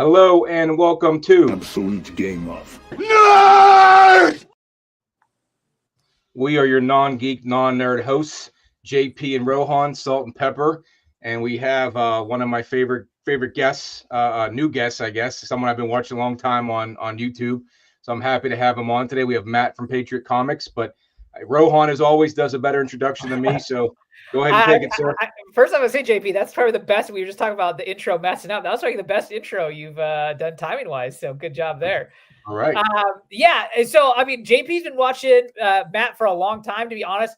Hello and welcome to Absolute Game Off. Nerd! We are your non-geek, non-nerd hosts, JP and Rohan, Salt and Pepper, and we have one of my favorite guests, new guests, I guess, someone I've been watching a long time on YouTube. So I'm happy to have him on today. We have Matt from Patriot Comics, but Rohan, as always, does a better introduction than me. So go ahead and take it, sir. First, I'm going to say, JP, that's probably the best. We were just talking about the intro messing up. That was probably the best intro you've done timing-wise, so good job there. All right. Yeah, so, I mean, JP's been watching Matt for a long time, to be honest.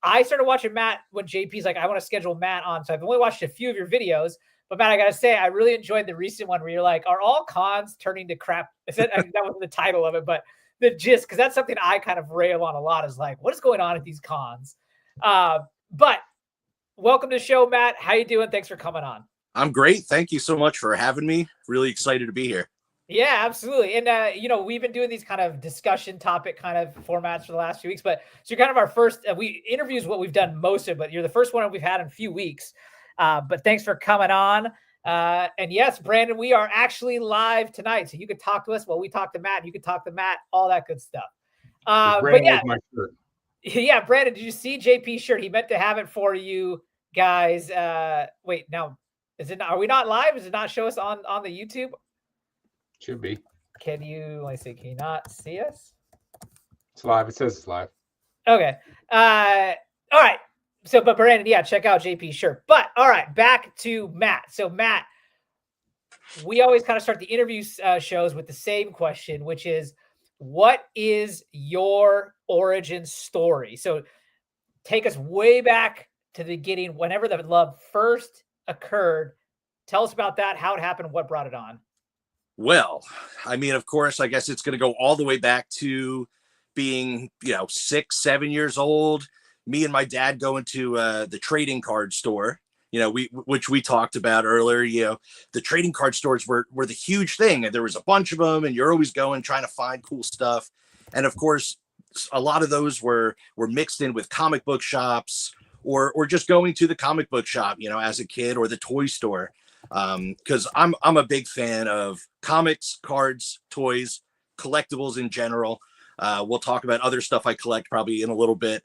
I started watching Matt when JP's like, I want to schedule Matt on, so I've only watched a few of your videos. But, Matt, I got to say, I really enjoyed the recent one where you're like, are all cons turning to crap? That wasn't the title of it, but the gist, because that's something I kind of rail on a lot, is like, what is going on at these cons? But welcome to the show, Matt. How you doing? Thanks for coming on. I'm great. Thank you so much for having me. Really excited to be here. Yeah, absolutely. And, we've been doing these kind of discussion topic kind of formats for the last few weeks, but so you're kind of our first, interviews what we've done most of, but you're the first one we've had in a few weeks. But thanks for coming on. And yes, Brandon, we are actually live tonight. So you could talk to us while we talk to Matt. You could talk to Matt, all that good stuff. But yeah, yeah, Brandon, did you see JP's shirt? He meant to have it for you guys. Wait, now, are we not live? Does it not show us on the YouTube? Should be. Can you not see us? It's live. It says it's live. Okay. All right. So, but Brandon, yeah, check out JP's shirt. But all right, back to Matt. So, Matt, we always kind of start the interview shows with the same question, which is, what is your origin story? So, take us way back to the beginning, whenever the love first occurred. Tell us about that, how it happened, what brought it on. Well, I mean, of course, I guess it's going to go all the way back to being, 6, 7 years old. Me and my dad going to the trading card store, which we talked about earlier. The trading card stores were the huge thing, and there was a bunch of them, and you're always going trying to find cool stuff. And of course, a lot of those were mixed in with comic book shops or just going to the comic book shop, as a kid, or the toy store. Because I'm a big fan of comics, cards, toys, collectibles in general. We'll talk about other stuff I collect probably in a little bit.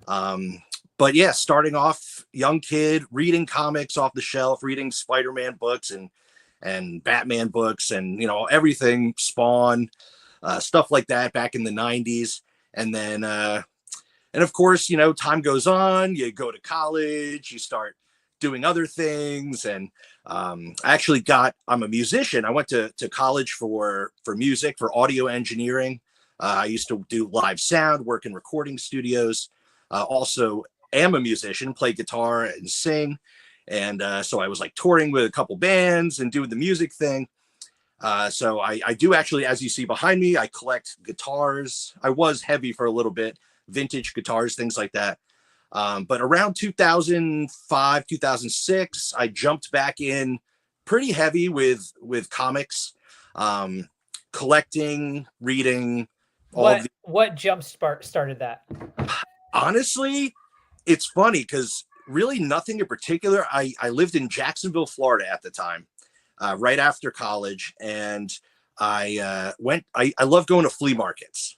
But yeah, starting off young kid, reading comics off the shelf, reading Spider-Man books and Batman books and, everything, Spawn, stuff like that back in the 90s. And then, and of course, time goes on, you go to college, you start doing other things. And I'm a musician. I went to college for music, for audio engineering. I used to do live sound, work in recording studios. Also am a musician, play guitar and sing. And so I was like touring with a couple bands and doing the music thing. So I do actually, as you see behind me, I collect guitars. I was heavy for a little bit, vintage guitars, things like that. But around 2005, 2006, I jumped back in pretty heavy with comics, collecting, reading. What jump started that? Honestly, it's funny because really nothing in particular. I lived in Jacksonville, Florida at the time, right after college. And I love going to flea markets.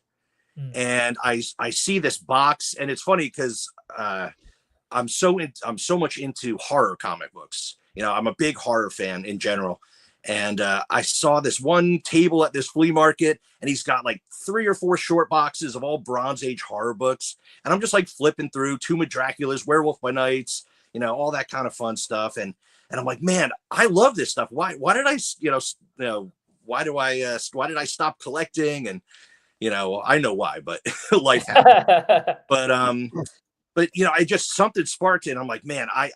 And I see this box, and it's funny because I'm so much into horror comic books. I'm a big horror fan in general. And I saw this one table at this flea market, and he's got like 3 or 4 short boxes of all Bronze Age horror books. And I'm just like flipping through Tomb of Dracula's, Werewolf by Nights, all that kind of fun stuff. And I'm like, man, I love this stuff. Why did I, why did I stop collecting? And I know why, but life happened. But I just, something sparked it. And I'm like, man, I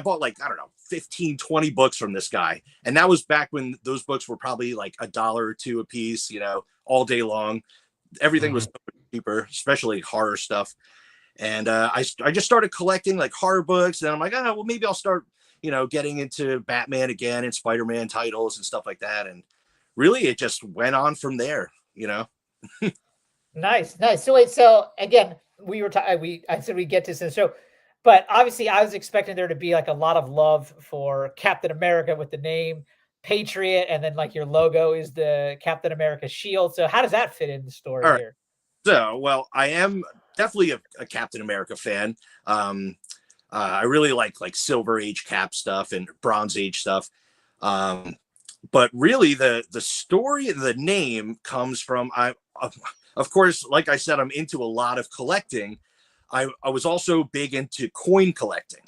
bought like, I don't know, 15, 20 books from this guy. And that was back when those books were probably like $1 or $2 a piece, all day long. Everything was cheaper, especially horror stuff. And I just started collecting like horror books. And I'm like, oh, well, maybe I'll start, getting into Batman again and Spider-Man titles and stuff like that. And really, it just went on from there. Nice. So again, I said we get to this show, but obviously I was expecting there to be like a lot of love for Captain America with the name. Patriot, and then like your logo is the Captain America shield. So how does that fit in the story All right. here? So, well, I am definitely a Captain America fan. I really like Silver Age Cap stuff and Bronze Age stuff. But really, the story and the name comes from of course, like I said, I'm into a lot of collecting. I was also big into coin collecting.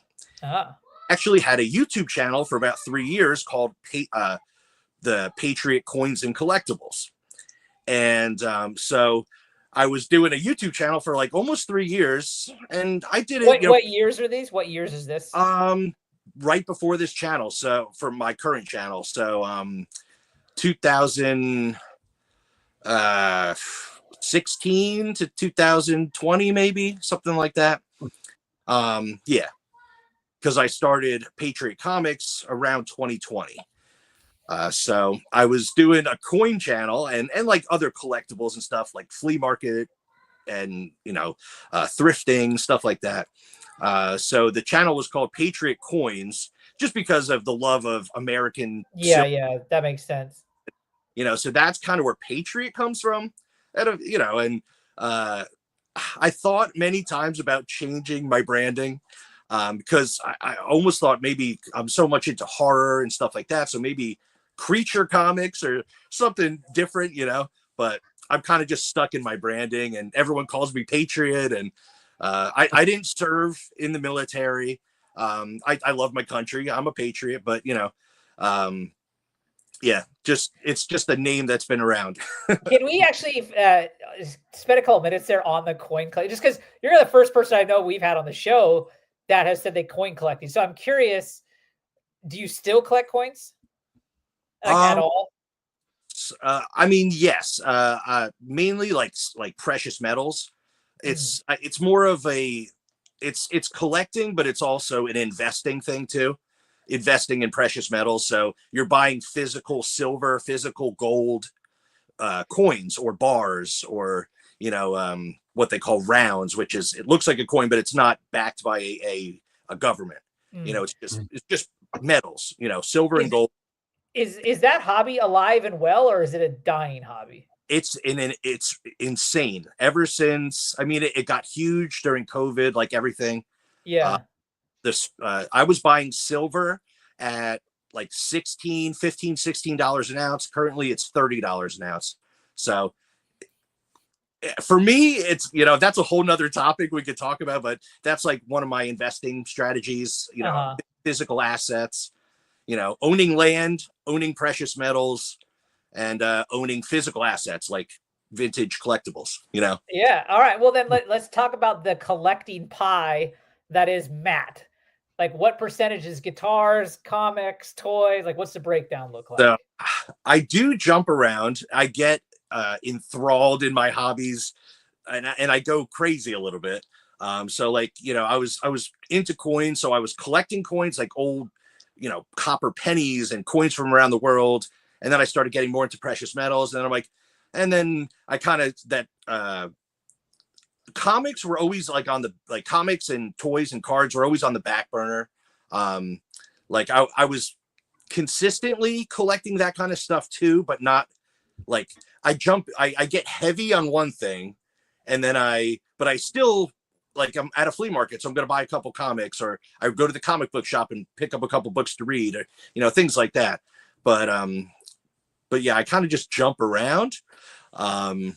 Actually had a YouTube channel for about 3 years called the Patriot Coins and Collectibles. And so I was doing a YouTube channel for like almost 3 years, and I did it. What years are these? What years is this? Right before this channel. So for my current channel, so 2016 to 2020, maybe something like that. Yeah, because I started Patriot Comics around 2020. So I was doing a coin channel and like other collectibles and stuff like flea market and, thrifting, stuff like that. So the channel was called Patriot Coins just because of the love of American. Yeah, that makes sense. So that's kind of where Patriot comes from. And I thought many times about changing my branding because I almost thought maybe I'm so much into horror and stuff like that. So maybe Creature Comics or something different, but I'm kind of just stuck in my branding, and everyone calls me Patriot. And I didn't serve in the military. I love my country. I'm a patriot, but yeah, it's just a name that's been around. Can we actually spend a couple minutes there on the coin collecting? Just because you're the first person I know we've had on the show that has said they coin collecting. So I'm curious, do you still collect coins? At all? I mean, yes. Mainly like precious metals. It's more of it's collecting, but it's also an investing thing too. Investing in precious metals. So you're buying physical silver, physical gold, coins or bars, or what they call rounds, which is, it looks like a coin, but it's not backed by a government. It's just metals. Silver and gold. Is that hobby alive and well, or is it a dying hobby? It's insane. Ever since, I mean, it got huge during COVID, like everything. Yeah. I was buying silver at like $16 an ounce. Currently it's $30 an ounce. So for me, it's, that's a whole nother topic we could talk about, but that's like one of my investing strategies, physical assets, owning land, owning precious metals, and owning physical assets like vintage collectibles, Yeah. All right. Well, then let's talk about the collecting pie that is Matt. Like, what percentage is guitars, comics, toys? Like, what's the breakdown look like? So I do jump around. I get enthralled in my hobbies, and I go crazy a little bit. So like, I was into coins, so I was collecting coins, like old, copper pennies and coins from around the world. And then I started getting more into precious metals. And then I kind of comics were always like comics and toys and cards were always on the back burner. Like I was consistently collecting that kind of stuff too, but not like I get heavy on one thing, and then but I still, like, I'm at a flea market, so I'm going to buy a couple comics, or I go to the comic book shop and pick up a couple books to read, or, things like that. But yeah, I kind of just jump around. And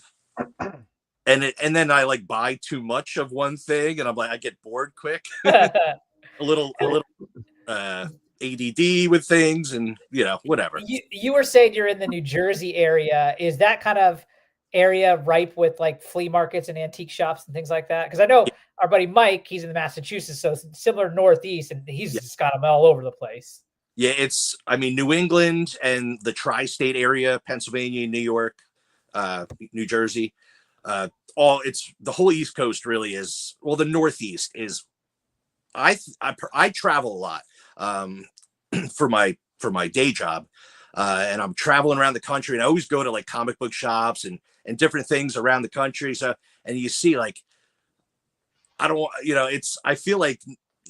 then I like buy too much of one thing, and I'm like, I get bored quick. a little ADD with things, and whatever. You were saying you're in the New Jersey area. Is that kind of area ripe with like flea markets and antique shops and things like that? Because I know our buddy Mike, he's in the Massachusetts, so similar Northeast, and he's just got them all over the place. Yeah, New England and the tri-state area, Pennsylvania, New York, New Jersey, it's the whole East Coast really is. Well, the Northeast is. I travel a lot for my day job, and I'm traveling around the country, and I always go to like comic book shops and different things around the country. So, and you see like, I don't want, I feel like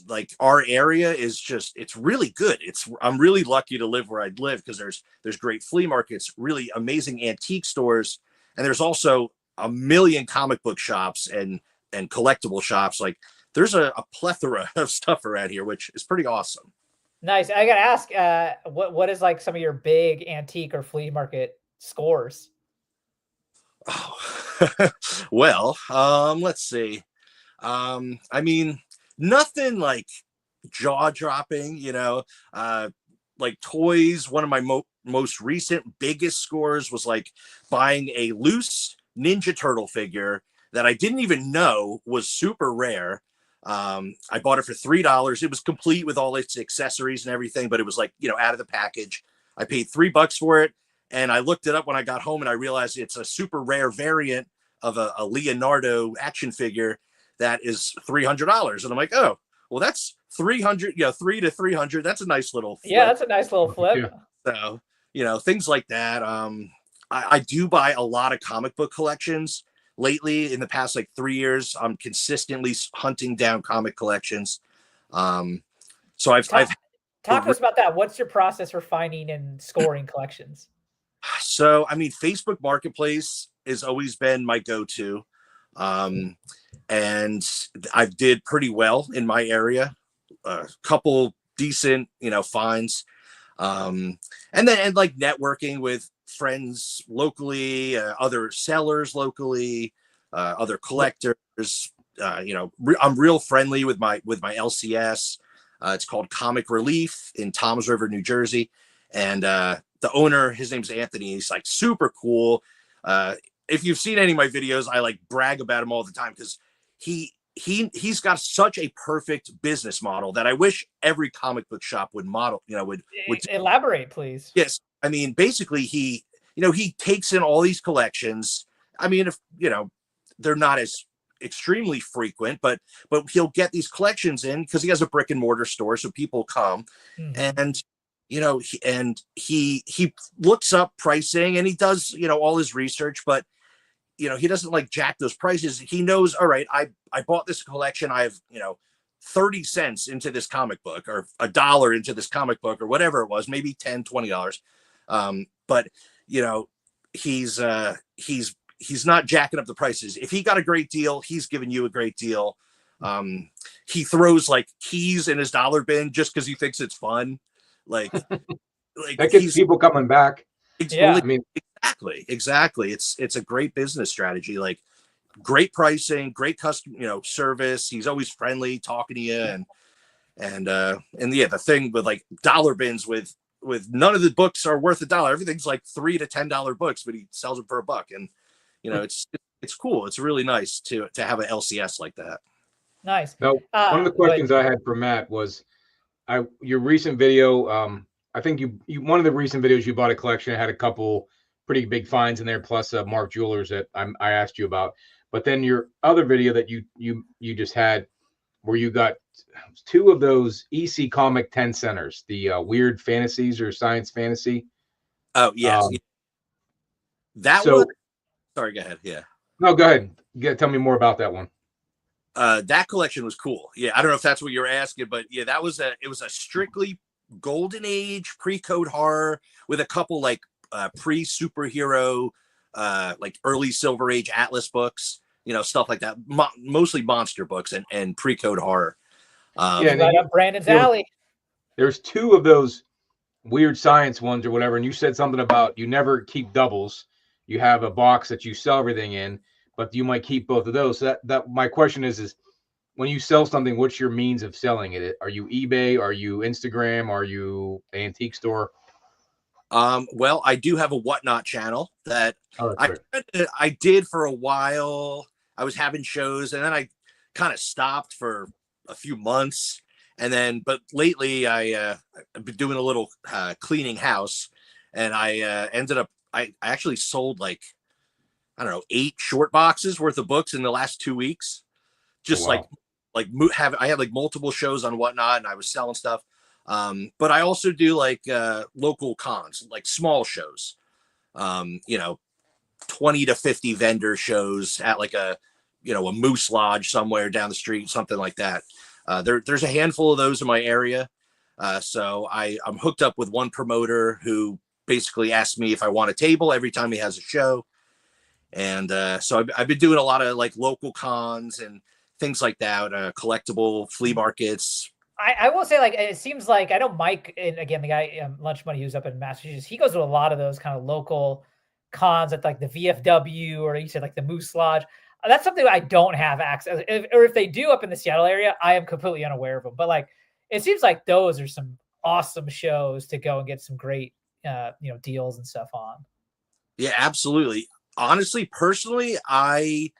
like our area is just, it's really good. I'm really lucky to live where I live because there's great flea markets, really amazing antique stores, and there's also a million comic book shops and collectible shops. Like there's a plethora of stuff around here, which is pretty awesome. Nice. I gotta ask, what is like some of your big antique or flea market scores? Oh, well, let's see. I mean, nothing like jaw dropping, like toys. One of my most recent biggest scores was like buying a loose Ninja Turtle figure that I didn't even know was super rare. I bought it for $3. It was complete with all its accessories and everything, but it was like, out of the package. I paid $3 for it. And I looked it up when I got home and I realized it's a super rare variant of a Leonardo action figure that is $300. And I'm like, oh, well, that's 300, 3 to 300. That's a nice little flip. Yeah, that's a nice little flip. So, things like that. I do buy a lot of comic book collections lately. In the past, like 3 years, I'm consistently hunting down comic collections. So I've talk to us about that. What's your process for finding and scoring collections? So, I mean, Facebook Marketplace has always been my go-to. And I did pretty well in my area, a couple decent, finds. And like networking with friends locally, other sellers locally, other collectors. I'm real friendly with my LCS. It's called Comic Relief in Toms River, New Jersey. And the owner, his name's Anthony. He's like super cool. If you've seen any of my videos, I like brag about him all the time because he's got such a perfect business model that I wish every comic book shop would model, would elaborate, please. Yes. I mean, basically he takes in all these collections. I mean, if, they're not as extremely frequent, but he'll get these collections in because he has a brick and mortar store. So people come and, he looks up pricing and he does, all his research, but he doesn't like jack those prices. He knows, all right, I bought this collection. I have, 30 cents into this comic book or $1 into this comic book or whatever it was, maybe $10, $20. But he's not jacking up the prices. If he got a great deal, he's giving you a great deal. He throws like keys in his dollar bin just because he thinks it's fun. Like that gets people coming back. Yeah, I mean, exactly. It's a great business strategy. Like great pricing, great customer, service. He's always friendly, talking to you, and yeah, the thing with like dollar bins with none of the books are worth $1. Everything's like $3 to $10 books, but he sells them for $1. And it's cool. It's really nice to have an LCS like that. Nice. Now, one of the questions I had for Matt was, your recent video. I think you one of the recent videos you bought a collection had a couple pretty big finds in there, plus Mark Jewelers that I asked you about. But then your other video that you just had, where you got 2 of those EC Comic 10 centers, the weird fantasies or science fantasy. Oh yes, that one. Sorry, go ahead. Yeah. No, go ahead. Tell me more about that one. That collection was cool. Yeah, I don't know if that's what you're asking, but yeah, it was a strictly golden age pre-code horror with a couple like pre-superhero, like early Silver Age Atlas books, stuff like that. Mostly monster books and pre-code horror. Right up Brandon's alley. There's 2 of those weird science ones or whatever, and you said something about you never keep doubles. You have a box that you sell everything in, but you might keep both of those. So that my question is when you sell something, what's your means of selling it? Are you eBay? Are you Instagram? Are you antique store? Well, I do have a Whatnot channel that I did for a while. I was having shows and then I kind of stopped for a few months. And then, but lately I've been doing a little cleaning house, and I ended up, I actually sold like, I don't know, 8 short boxes worth of books in the last 2 weeks. Just I had like multiple shows on Whatnot and I was selling stuff. But I also do like local cons, like small shows, 20 to 50 vendor shows at like a Moose Lodge somewhere down the street, something like that. There's a handful of those in my area. So I'm hooked up with one promoter who basically asks me if I want a table every time he has a show. And so I've been doing a lot of like local cons and things like that, collectible flea markets. I will say, like, it seems like I know Mike, and again, the guy Lunch Money who's up in Massachusetts, he goes to a lot of those kind of local cons at like the VFW, or you said like the Moose Lodge. That's something that I don't have access, or if they do up in the Seattle area, I am completely unaware of them. But like, it seems like those are some awesome shows to go and get some great, deals and stuff on. Yeah, absolutely. Honestly, personally, I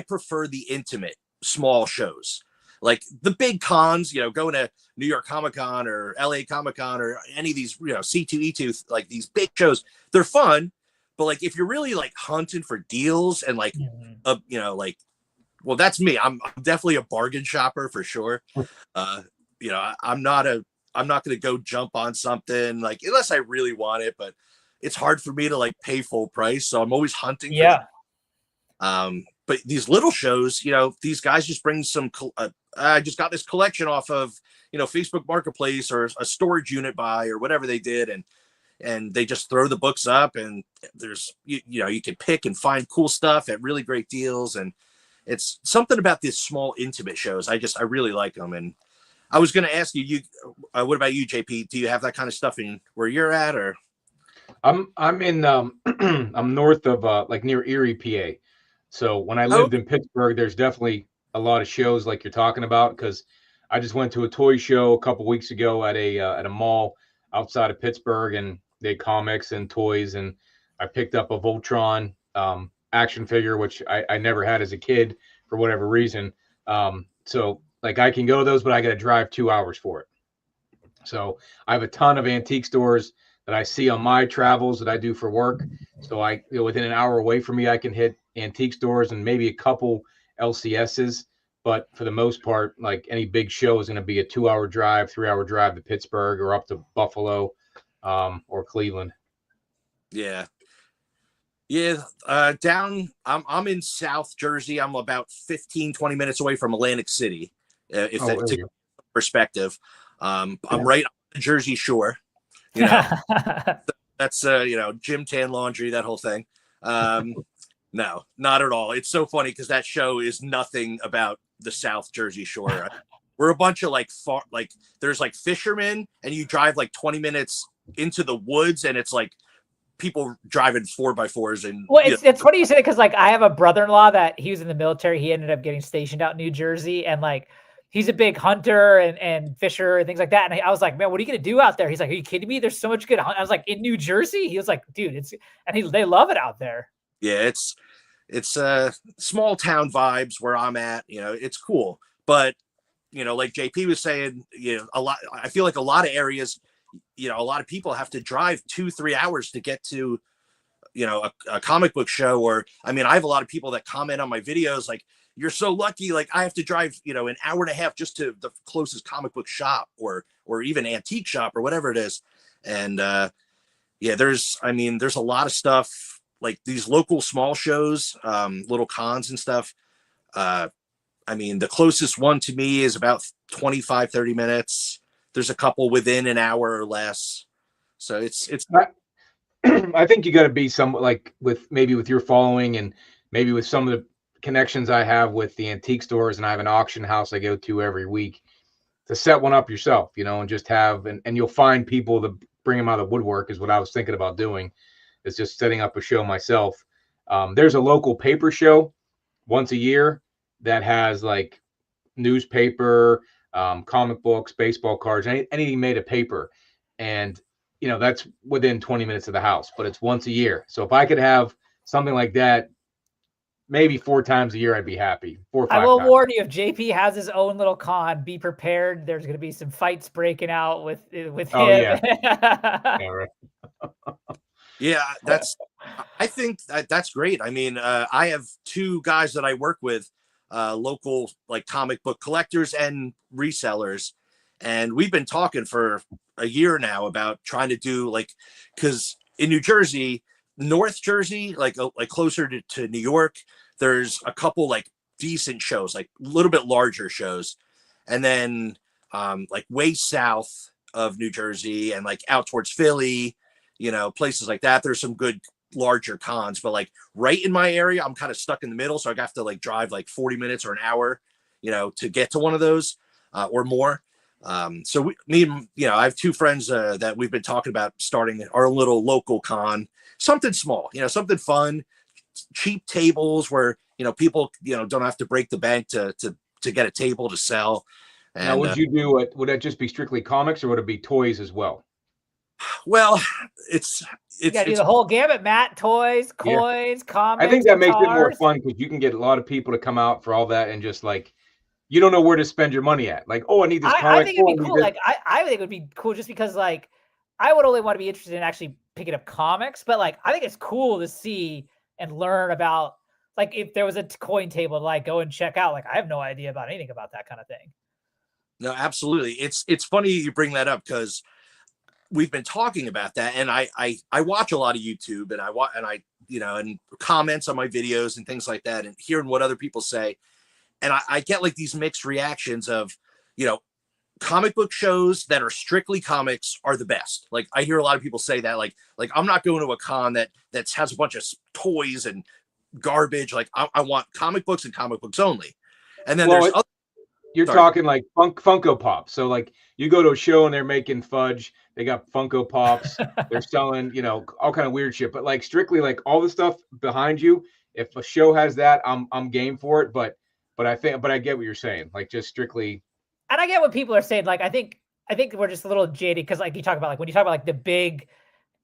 prefer the intimate small shows. Like the big cons, going to New York Comic Con or LA Comic Con or any of these, C2E2, like these big shows, they're fun. But like, if you're really like hunting for deals and like, well, that's me. I'm definitely a bargain shopper for sure. I'm not going to go jump on something like, unless I really want it, but it's hard for me to like pay full price. So I'm always hunting. Yeah. But these little shows, these guys just bring some, I just got this collection off of, Facebook Marketplace or a storage unit buy or whatever they did. And they just throw the books up, and there's, you can pick and find cool stuff at really great deals. And it's something about these small intimate shows. I really like them. And I was going to ask you, what about you, JP? Do you have that kind of stuff in where you're at, or? I'm in, I'm north of, like near Erie, PA. So when I lived in Pittsburgh, there's definitely a lot of shows like you're talking about, because I just went to a toy show a couple weeks ago at a mall outside of Pittsburgh, and they had comics and toys, and I picked up a Voltron action figure, which I never had as a kid for whatever reason. So like I can go to those, but I got to drive 2 hours for it. So I have a ton of antique stores that I see on my travels that I do for work. So within an hour away from me, I can hit antique stores and maybe a couple LCSs. But for the most part, like any big show is going to be a 2 hour drive, 3 hour drive to Pittsburgh or up to Buffalo or Cleveland. Yeah. Yeah. I'm in South Jersey. I'm about 15-20 minutes away from Atlantic City. If that's perspective, I'm right on the Jersey Shore. That's gym, tan, laundry, that whole thing. No, not at all. It's so funny because that show is nothing about the South Jersey Shore. We're a bunch of there's like fishermen, and you drive like 20 minutes into the woods, and it's like people driving 4x4s. And well, it's funny you say it, because like I have a brother-in-law that he was in the military. He ended up getting stationed out in New Jersey, and like he's a big hunter and fisher and things like that. And I was like, man, what are you gonna do out there? He's like, are you kidding me? There's so much good hunt. I was like, in New Jersey? He was like, dude, they love it out there. Yeah, it's small town vibes where I'm at. It's cool, but like JP was saying, I feel like a lot of areas, a lot of people have to drive 2-3 hours to get to, a comic book show. Or, I have a lot of people that comment on my videos like, you're so lucky. Like I have to drive, an hour and a half just to the closest comic book shop or even antique shop or whatever it is. And there's a lot of stuff like these local small shows, little cons and stuff. The closest one to me is about 25-30 minutes. There's a couple within an hour or less. So it's I think you got to be somewhat like with your following, and maybe with some of the connections I have with the antique stores, and I have an auction house I go to every week, to set one up yourself, and just have, and you'll find people to bring them out of the woodwork is what I was thinking about doing, is just setting up a show myself. There's a local paper show once a year that has like newspaper, comic books, baseball cards, anything made of paper. And, that's within 20 minutes of the house, but it's once a year. So if I could have something like that, maybe 4 times a year, I'd be happy. 4 or 5 I will times. warn you, if JP has his own little con, be prepared. There's going to be some fights breaking out with him. Yeah. Yeah, right. Yeah, I think that's great. I have 2 guys that I work with, local like comic book collectors and resellers. And we've been talking for a year now about trying to do because in New Jersey, North Jersey, like closer to New York, there's a couple like decent shows, like a little bit larger shows. And then like way south of New Jersey and like out towards Philly, places like that, there's some good larger cons. But like right in my area, I'm kind of stuck in the middle. So I have to like drive like 40 minutes or an hour, to get to one of those or more. So I have two friends that we've been talking about starting our little local con, something small, something fun, cheap tables where, people, don't have to break the bank to get a table to sell. And now, would you do it? Would that just be strictly comics, or would it be toys as well? Well, it's You gotta do the whole gamut, Matt. Toys, coins, comics. I think that makes it more guitars. fun because you can get a lot of people to come out for all that and just like, you don't know where to spend your money at. Like, oh, I need this comic. I think it'd be cool. Like, I think it would be cool just because, like, I would only want to be interested in actually picking up comics, but like, I think it's cool to see and learn about, like, if there was a coin table to like go and check out. Like, I have no idea about anything about that kind of thing. No, absolutely. It's funny you bring that up because we've been talking about that, and I watch a lot of YouTube, and and comments on my videos and things like that, and hearing what other people say, and I get like these mixed reactions of, comic book shows that are strictly comics are the best. Like I hear a lot of people say that, like I'm not going to a con that has a bunch of toys and garbage. Like I want comic books and comic books only. And then there's other. You're talking like Funko Pops. So like you go to a show and they're making fudge. They got Funko Pops. They're selling, all kind of weird shit. But like strictly like all the stuff behind you, if a show has that, I'm game for it. But I get what you're saying. Like just strictly. And I get what people are saying. Like I think we're just a little jaded because like you talk about like when you talk about like the big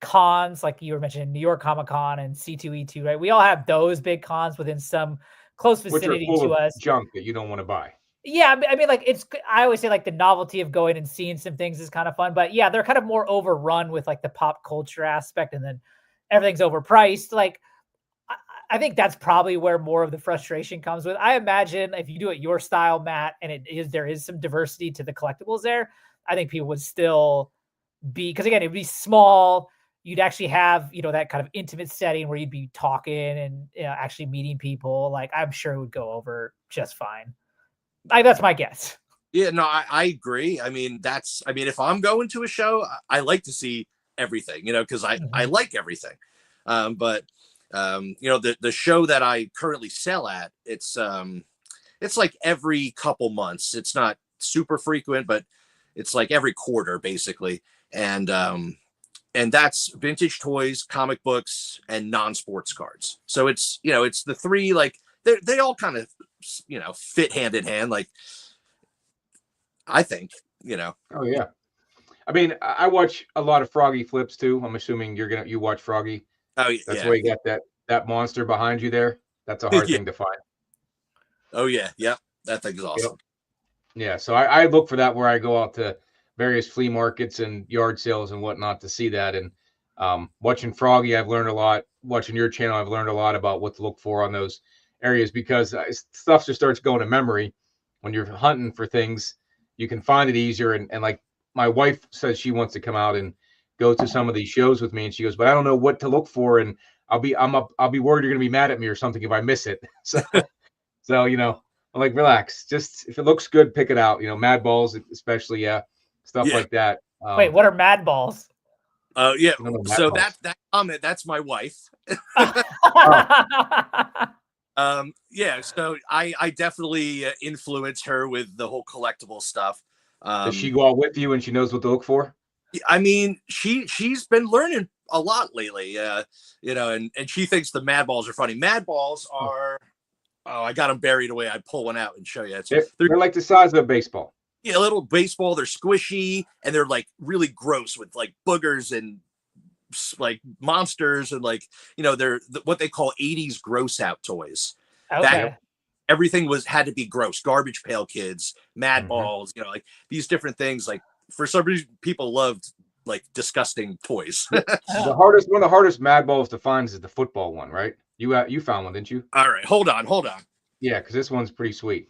cons, like you were mentioning New York Comic Con and C2E2, right? We all have those big cons within some close vicinity to us. Junk that you don't want to buy. Yeah, I mean, like I always say like the novelty of going and seeing some things is kind of fun, but yeah, they're kind of more overrun with like the pop culture aspect, and then everything's overpriced. Like I think that's probably where more of the frustration comes with. I imagine if you do it your style, Matt, and there is some diversity to the collectibles there, I think people would still be, because again, it'd be small. You'd actually have, that kind of intimate setting where you'd be talking and actually meeting people. Like I'm sure it would go over just fine. That's my guess. Yeah, no, I agree. I mean, if I'm going to a show, I like to see everything, because I like everything. But the show that I currently sell at, it's like every couple months. It's not super frequent, but it's like every quarter basically. And that's vintage toys, comic books, and non-sports cards. So it's, it's the three, like they all kind of, fit hand in hand. Like I think, Oh yeah. I mean, I watch a lot of Froggy flips too. I'm assuming you watch Froggy. Oh yeah. That's where you got that monster behind you there. That's a hard thing to find. Oh yeah. Yeah. That thing's awesome. Yeah. So I look for that where I go out to various flea markets and yard sales and whatnot to see that. And watching Froggy, I've learned a lot. Watching your channel, I've learned a lot about what to look for on those areas, because stuff just starts going to memory. When you're hunting for things, you can find it easier. And like my wife says she wants to come out and go to some of these shows with me, and she goes, but I don't know what to look for, and I'll be worried you're gonna be mad at me or something if I miss it. So I'm like, relax, just if it looks good, pick it out. Mad balls especially, stuff like that. Wait, what are mad balls? Yeah, so that comment, that's my wife. Yeah, so I definitely influence her with the whole collectible stuff. Does she go out with you and she knows what to look for? I mean, she's been learning a lot lately, and she thinks the mad balls are funny. Mad balls are, I got them buried away. I'd pull one out and show you. They're like the size of a baseball. Yeah, a little baseball. They're squishy and they're like really gross with like boogers and like monsters, and like they're what they call 80s gross out toys. Okay. That everything had to be gross. Garbage Pail Kids, Mad Balls, like these different things. Like for some reason, people loved like disgusting toys. One of the hardest Mad Balls to find is the football one, right? You found one, didn't you? All right, hold on. Yeah, because this one's pretty sweet.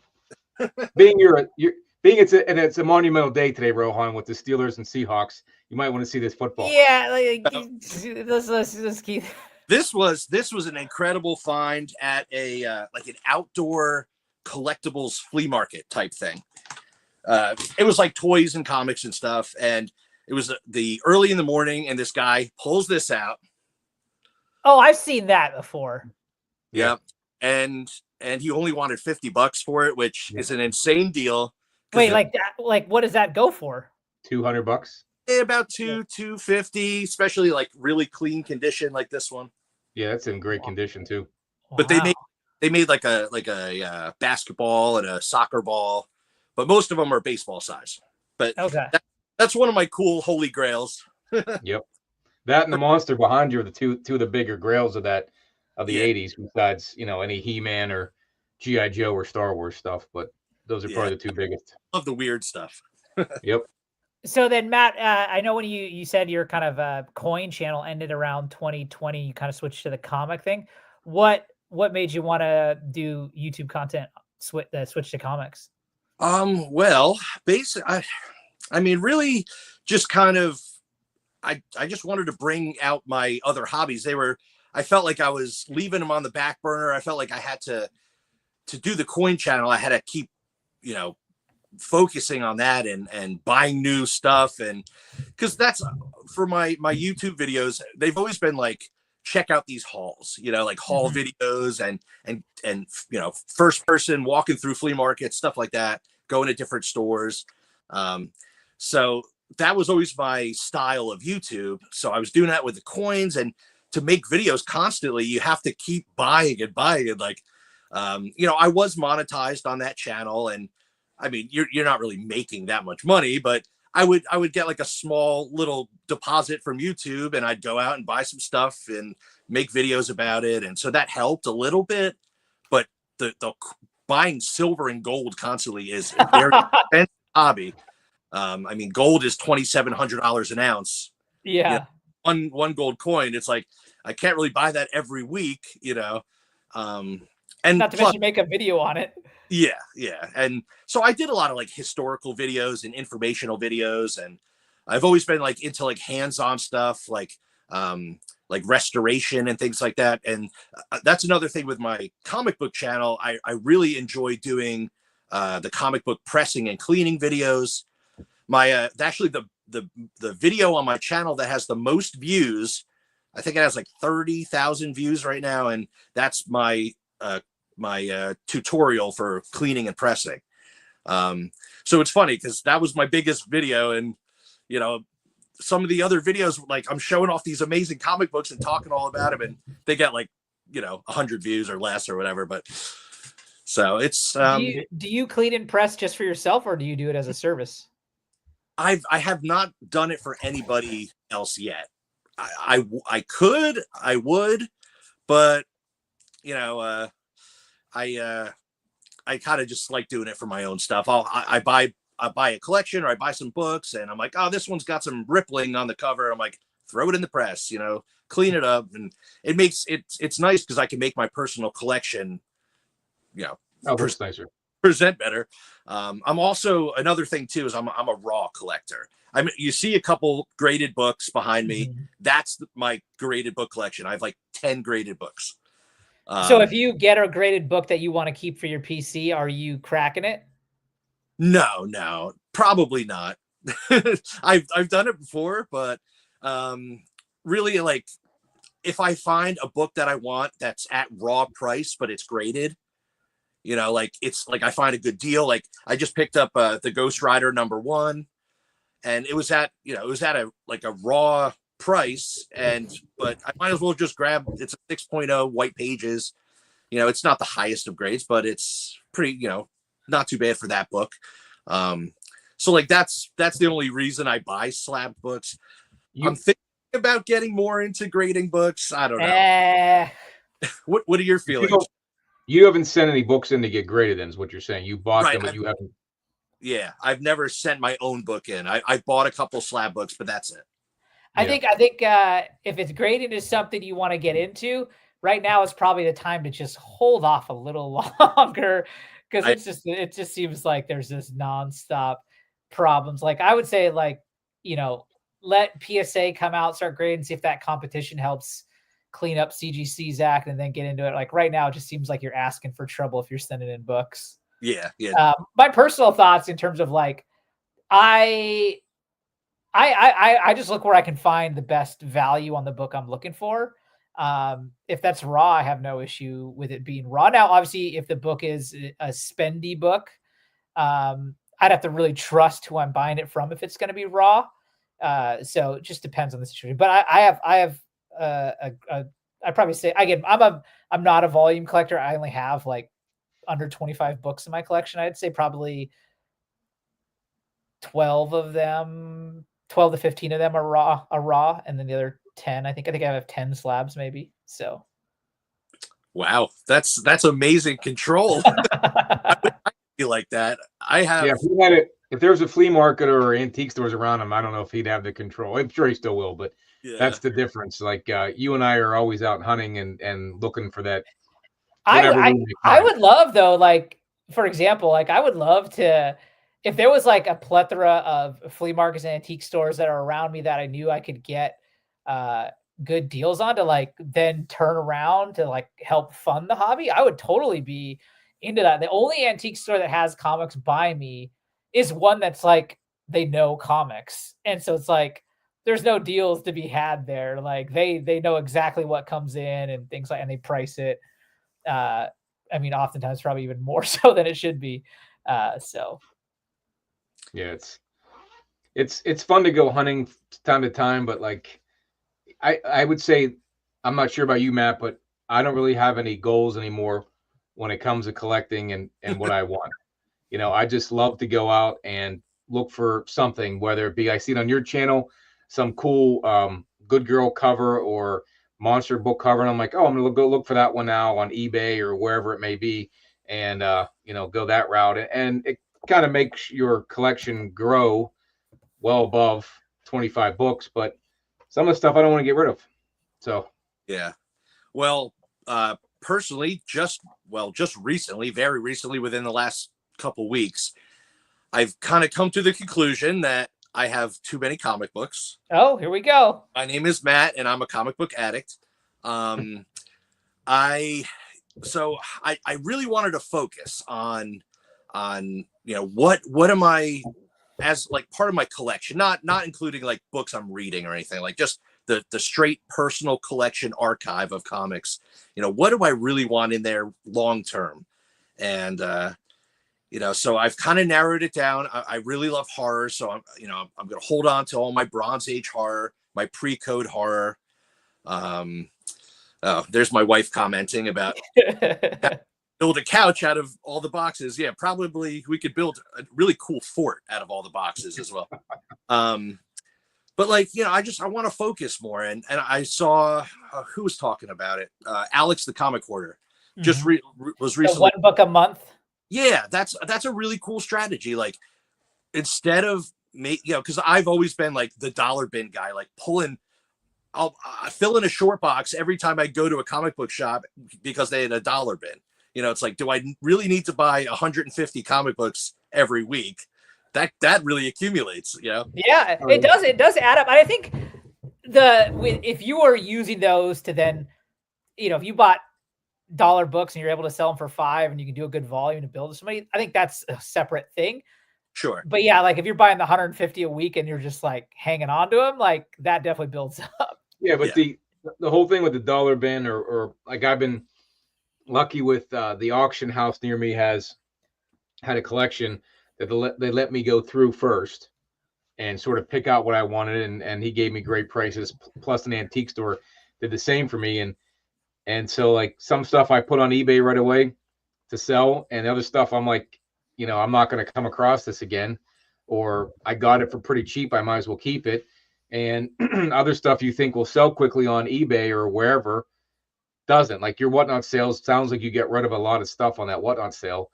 It's a monumental day today, Rohan, with the Steelers and Seahawks. You might want to see this football. Yeah, let's keep. This was an incredible find at a like an outdoor collectibles flea market type thing. it was like toys and comics and stuff. And it was the early in the morning, and this guy pulls this out. Oh, I've seen that before. Yeah. And he only wanted $50 for it, which is an insane deal. Wait, like that, like what does that go for? $200. About $250, especially like really clean condition like this one. Yeah, that's in great condition too. But they made like a basketball and a soccer ball, but most of them are baseball size. But okay, that's one of my cool holy grails. Yep. That and the monster behind you are the two of the bigger grails of the 80s, besides, any He-Man or G.I. Joe or Star Wars stuff. But those are probably the two biggest. Love the weird stuff. Yep. So then, Matt, I know when you said your kind of coin channel ended around 2020, you kind of switched to the comic thing. What made you want to do YouTube content, switch to comics? Well, basically, I mean, really just kind of, I just wanted to bring out my other hobbies. I felt like I was leaving them on the back burner. I felt like I had to do the coin channel. I had to keep, focusing on that and buying new stuff. And because that's for my YouTube videos, they've always been like, check out these hauls, like haul videos and first person walking through flea markets, stuff like that, going to different stores. So that was always my style of YouTube. So I was doing that with the coins, and to make videos constantly, you have to keep buying and buying. And like, I was monetized on that channel, and I mean, you're not really making that much money, but I would get like a small little deposit from YouTube, and I'd go out and buy some stuff and make videos about it. And so that helped a little bit, but the buying silver and gold constantly is a very expensive hobby. I mean, gold is $2,700 an ounce. Yeah. One gold coin. It's like, I can't really buy that every week, and not to mention make a video on it. Yeah. And so I did a lot of like historical videos and informational videos, and I've always been like into like hands-on stuff, like restoration and things like that. And that's another thing with my comic book channel. I really enjoy doing the comic book pressing and cleaning videos. My actually the video on my channel that has the most views, I think it has like 30,000 views right now, and that's my tutorial for cleaning and pressing. So it's funny because that was my biggest video, and some of the other videos, like I'm showing off these amazing comic books and talking all about them, and they get like 100 views or less or whatever. But so it's do you clean and press just for yourself, or do you do it as a service? I have not done it for anybody else yet. I would, but I kind of just like doing it for my own stuff. I buy a collection, or I buy some books, and I'm like, oh, this one's got some rippling on the cover. I'm like, throw it in the press, clean it up, and it makes it's nice because I can make my personal collection, present better. I'm also, another thing too is I'm a raw collector. I mean, you see a couple graded books behind me. That's my graded book collection. I have like 10 graded books. So if you get a graded book that you want to keep for your PC, are you cracking it? No, probably not. I've done it before, but really, like, if I find a book that I want that's at raw price but it's graded, like it's like I find a good deal. Like I just picked up the Ghost Rider #1, and it was at a raw price, but I might as well just grab, it's a 6.0 white pages. It's not the highest of grades, but it's pretty, not too bad for that book. So like that's the only reason I buy slabbed books. I'm thinking about getting more into grading books. I don't know. What are your feelings? You haven't sent any books in to get graded, then, is what you're saying. You bought them, but you haven't. Yeah, I've never sent my own book in. I bought a couple slab books, but that's it. I think if it's graded is something you want to get into, right now is probably the time to just hold off a little longer, because it just seems like there's this nonstop problems. Like I would say, like, let PSA come out, start grading, see if that competition helps clean up CGC's act, and then get into it. Like right now, it just seems like you're asking for trouble if you're sending in books. Yeah, yeah. My personal thoughts in terms of like, I just look where I can find the best value on the book I'm looking for. If that's raw, I have no issue with it being raw. Now, obviously, if the book is a spendy book, I'd have to really trust who I'm buying it from if it's going to be raw. So it just depends on the situation. But I'd probably say again, I'm not a volume collector. I only have like under 25 books in my collection. I'd say probably 12 of them, 12 to 15 of them are raw, and then the other 10, I think I have 10 slabs maybe. So Wow, that's amazing control. I would feel like that. I have. Yeah, if he had it, if there was a flea market or antique stores around him, I don't know if he'd have the control. I'm sure he still will, but Yeah. that's the difference. Like you and I are always out hunting and looking for that. Whatever I would love though, like for example, like I would love to, if there was like a plethora of flea markets and antique stores that are around me that I knew I could get good deals on, to like then turn around to like help fund the hobby, I would totally be into that. The only antique store that has comics by me is one that's like, they know comics. And so it's like, there's no deals to be had there. Like they know exactly what comes in and things like, and they price it. I mean, oftentimes probably even more so than it should be. So yeah, it's fun to go hunting time to time, but like I would say, I'm not sure about you, Matt, but I don't really have any goals anymore when it comes to collecting and what I want. You know, I just love to go out and look for something, whether it be I see it on your channel, some cool good girl cover or monster book cover, and I'm like, oh, I'm gonna go look for that one now on eBay or wherever it may be, and you know, go that route, and it kind of makes your collection grow well above 25 books. But some of the stuff I don't want to get rid of. So Yeah. Well, personally, just recently, very recently, within the last couple weeks, I've kind of come to the conclusion that I have too many comic books. oh, here we go. My name is Matt, and I'm a comic book addict. I really wanted to focus on what am I, as like part of my collection, not including like books I'm reading or anything, like just the straight personal collection archive of comics. What do I really want in there long term? And so I've kind of narrowed it down. I really love horror, so I'm going to hold on to all my Bronze Age horror, my pre-code horror. Oh, there's my wife commenting about build a couch out of all the boxes. Yeah, probably we could build a really cool fort out of all the boxes as well. But like, I want to focus more. And I saw who was talking about it. Alex, the comic hoarder, just was recently. So 1 book a month. Yeah, that's a really cool strategy. Like, instead of because I've always been like the dollar bin guy, like I'll fill in a short box every time I go to a comic book shop because they had a dollar bin. It's like, do I really need to buy 150 comic books every week? That really accumulates, Yeah, it does add up. I think if you are using those to then, if you bought dollar books and you're able to sell them for $5 and you can do a good volume to build somebody, I think that's a separate thing. Sure. But yeah, like if you're buying the 150 a week and you're just like hanging on to them, like that definitely builds up. yeah, but the whole thing with the dollar bin or like I've been lucky with the auction house near me had a collection that they let me go through first and sort of pick out what I wanted, and he gave me great prices. Plus an antique store did the same for me, and so like some stuff I put on eBay right away to sell, and other stuff I'm like, I'm not going to come across this again, or I got it for pretty cheap, I might as well keep it. And other stuff you think will sell quickly on eBay or wherever doesn't. Like your whatnot sales, sounds like you get rid of a lot of stuff on that whatnot sale.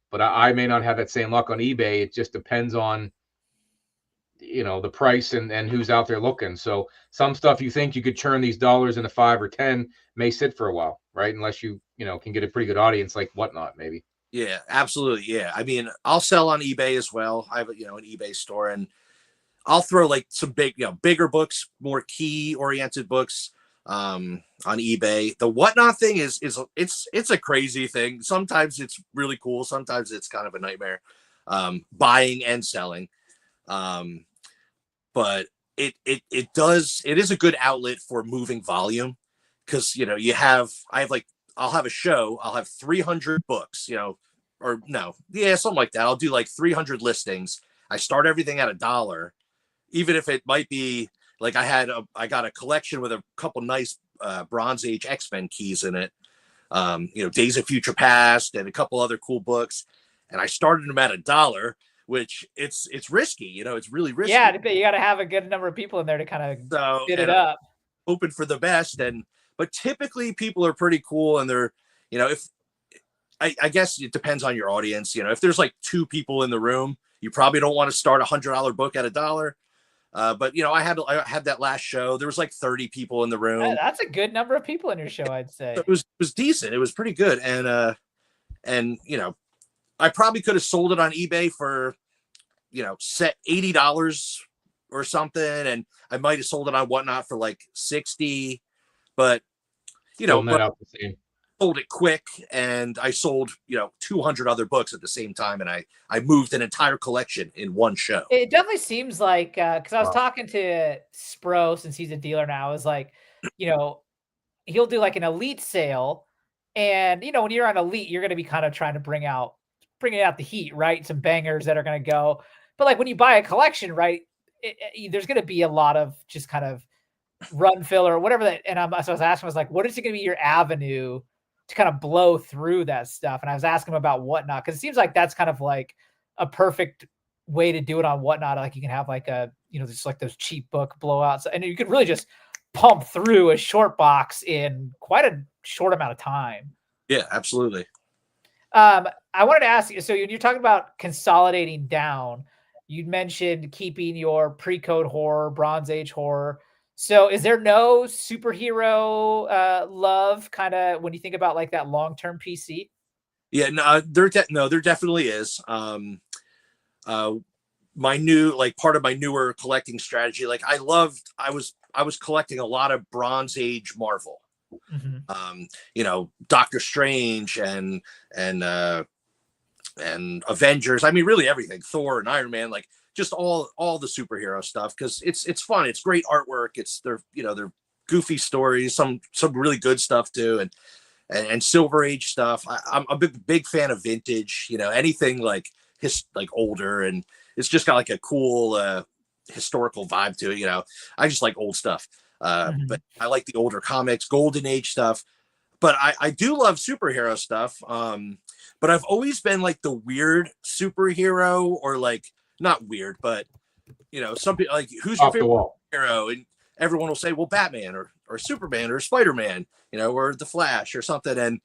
But I may not have that same luck on eBay. It just depends on the price and who's out there looking. So some stuff you think you could turn these dollars into 5 or 10 may sit for a while, right? Unless you can get a pretty good audience like whatnot maybe. Yeah, absolutely. Yeah, I mean, I'll sell on eBay as well. I have an eBay store, and I'll throw like some bigger books, more key oriented books. on eBay. The Whatnot thing is it's a crazy thing. Sometimes it's really cool. Sometimes it's kind of a nightmare, buying and selling. But it is a good outlet for moving volume, because I'll have a show. I'll have 300 books, or no, yeah, something like that. I'll do like 300 listings. I start everything at $1, even if it might be like I got a collection with a couple nice Bronze Age X-Men keys in it. Days of Future Past and a couple other cool books. And I started them at $1, which it's risky, it's really risky. Yeah, you got to have a good number of people in there to kind of bid it up. Open for the best. But typically people are pretty cool, and they're, if I guess it depends on your audience. If there's like 2 people in the room, you probably don't want to start $100 book at $1. But I had that last show. There was like 30 people in the room. That's a good number of people in your show, I'd say. So it was decent. It was pretty good. And I probably could have sold it on eBay for, set $80 or something. And I might have sold it on Whatnot for like 60, but net out the same. Sold it quick, and I sold 200 other books at the same time, and I moved an entire collection in one show. It definitely seems like, because I was talking to Spro, since he's a dealer now, is like, he'll do like an elite sale, and when you're on elite, you're going to be kind of trying to bringing out the heat, right? Some bangers that are going to go, but like when you buy a collection, right, there's going to be a lot of just kind of run filler or whatever that. And so I was asking, I was like, what is it going to be your avenue to kind of blow through that stuff? And I was asking him about Whatnot, because it seems like that's kind of like a perfect way to do it on Whatnot. Like you can have like just like those cheap book blowouts, and you could really just pump through a short box in quite a short amount of time. Yeah, absolutely. I wanted to ask you, so you're talking about consolidating down. You'd mentioned keeping your pre-code horror, Bronze Age horror. So is there no superhero love kind of when you think about like that long-term PC? Yeah, no, there definitely is. My new, like, part of my newer collecting strategy, like I was collecting a lot of Bronze Age Marvel. Mm-hmm. Doctor Strange and Avengers. I mean, really everything, Thor and Iron Man, like just all the superhero stuff, because it's fun. It's great artwork. They're goofy stories, some really good stuff too, and Silver Age stuff. I'm a big fan of vintage. Anything like older, and it's just got like a cool historical vibe to it. I just like old stuff. But I like the older comics, Golden Age stuff. But I do love superhero stuff. But I've always been like the weird superhero, or like not weird, but some people like, who's your favorite hero? And everyone will say, well, Batman or Superman or Spider-Man, or the Flash or something. And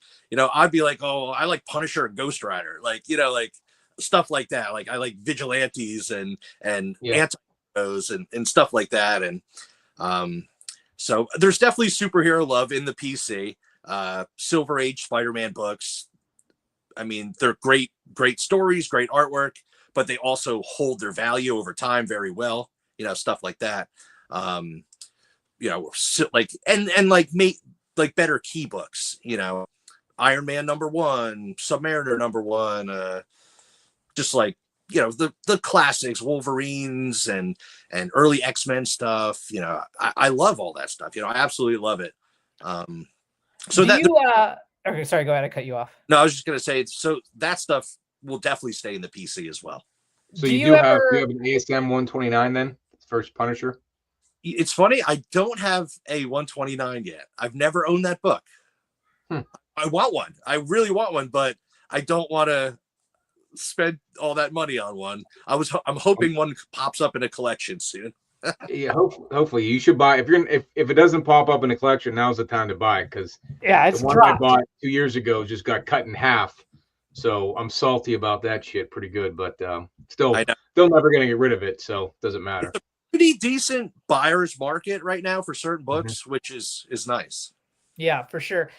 I'd be like, oh, I like Punisher and Ghost Rider, like like stuff like that. Like I like vigilantes and anti-heroes and stuff like that. And so there's definitely superhero love in the PC. Silver Age Spider-Man books, I mean, they're great stories, great artwork, but they also hold their value over time very well, stuff like that. Like better key books, Iron Man #1, Submariner #1, just like, the classics, Wolverines and early X-Men stuff. I love all that stuff. I absolutely love it. Okay, sorry, go ahead. I cut you off. No, I was just going to say, so that stuff will definitely stay in the PC as well. So do you have an ASM 129 then? First Punisher? It's funny, I don't have a 129 yet. I've never owned that book. I want one. I really want one, but I don't want to spend all that money on one. I'm hoping one pops up in a collection soon. Yeah, hopefully you should buy. If it doesn't pop up in a collection, now's the time to buy it, because it's the one dropped. I bought 2 years ago just got cut in half. So I'm salty about that shit pretty good, but still never gonna get rid of it, so it doesn't matter. It's a pretty decent buyer's market right now for certain books, which is nice. Yeah, for sure.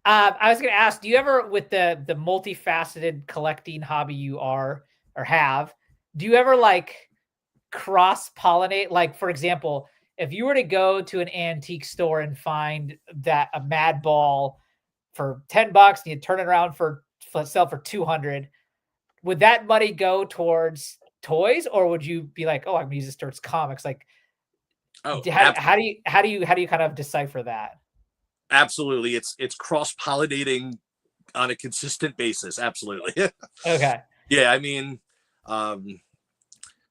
I was gonna ask, do you ever, with the multifaceted collecting hobby you are or have, do you ever like cross-pollinate? Like, for example, if you were to go to an antique store and find that a Mad Ball for $10 and you turn it around for sell for 200, would that money go towards toys, or would you be like, oh, I'm gonna use this towards comics? Like, how do you kind of decipher that? Absolutely. It's cross-pollinating on a consistent basis. Absolutely. Okay. Yeah, I mean,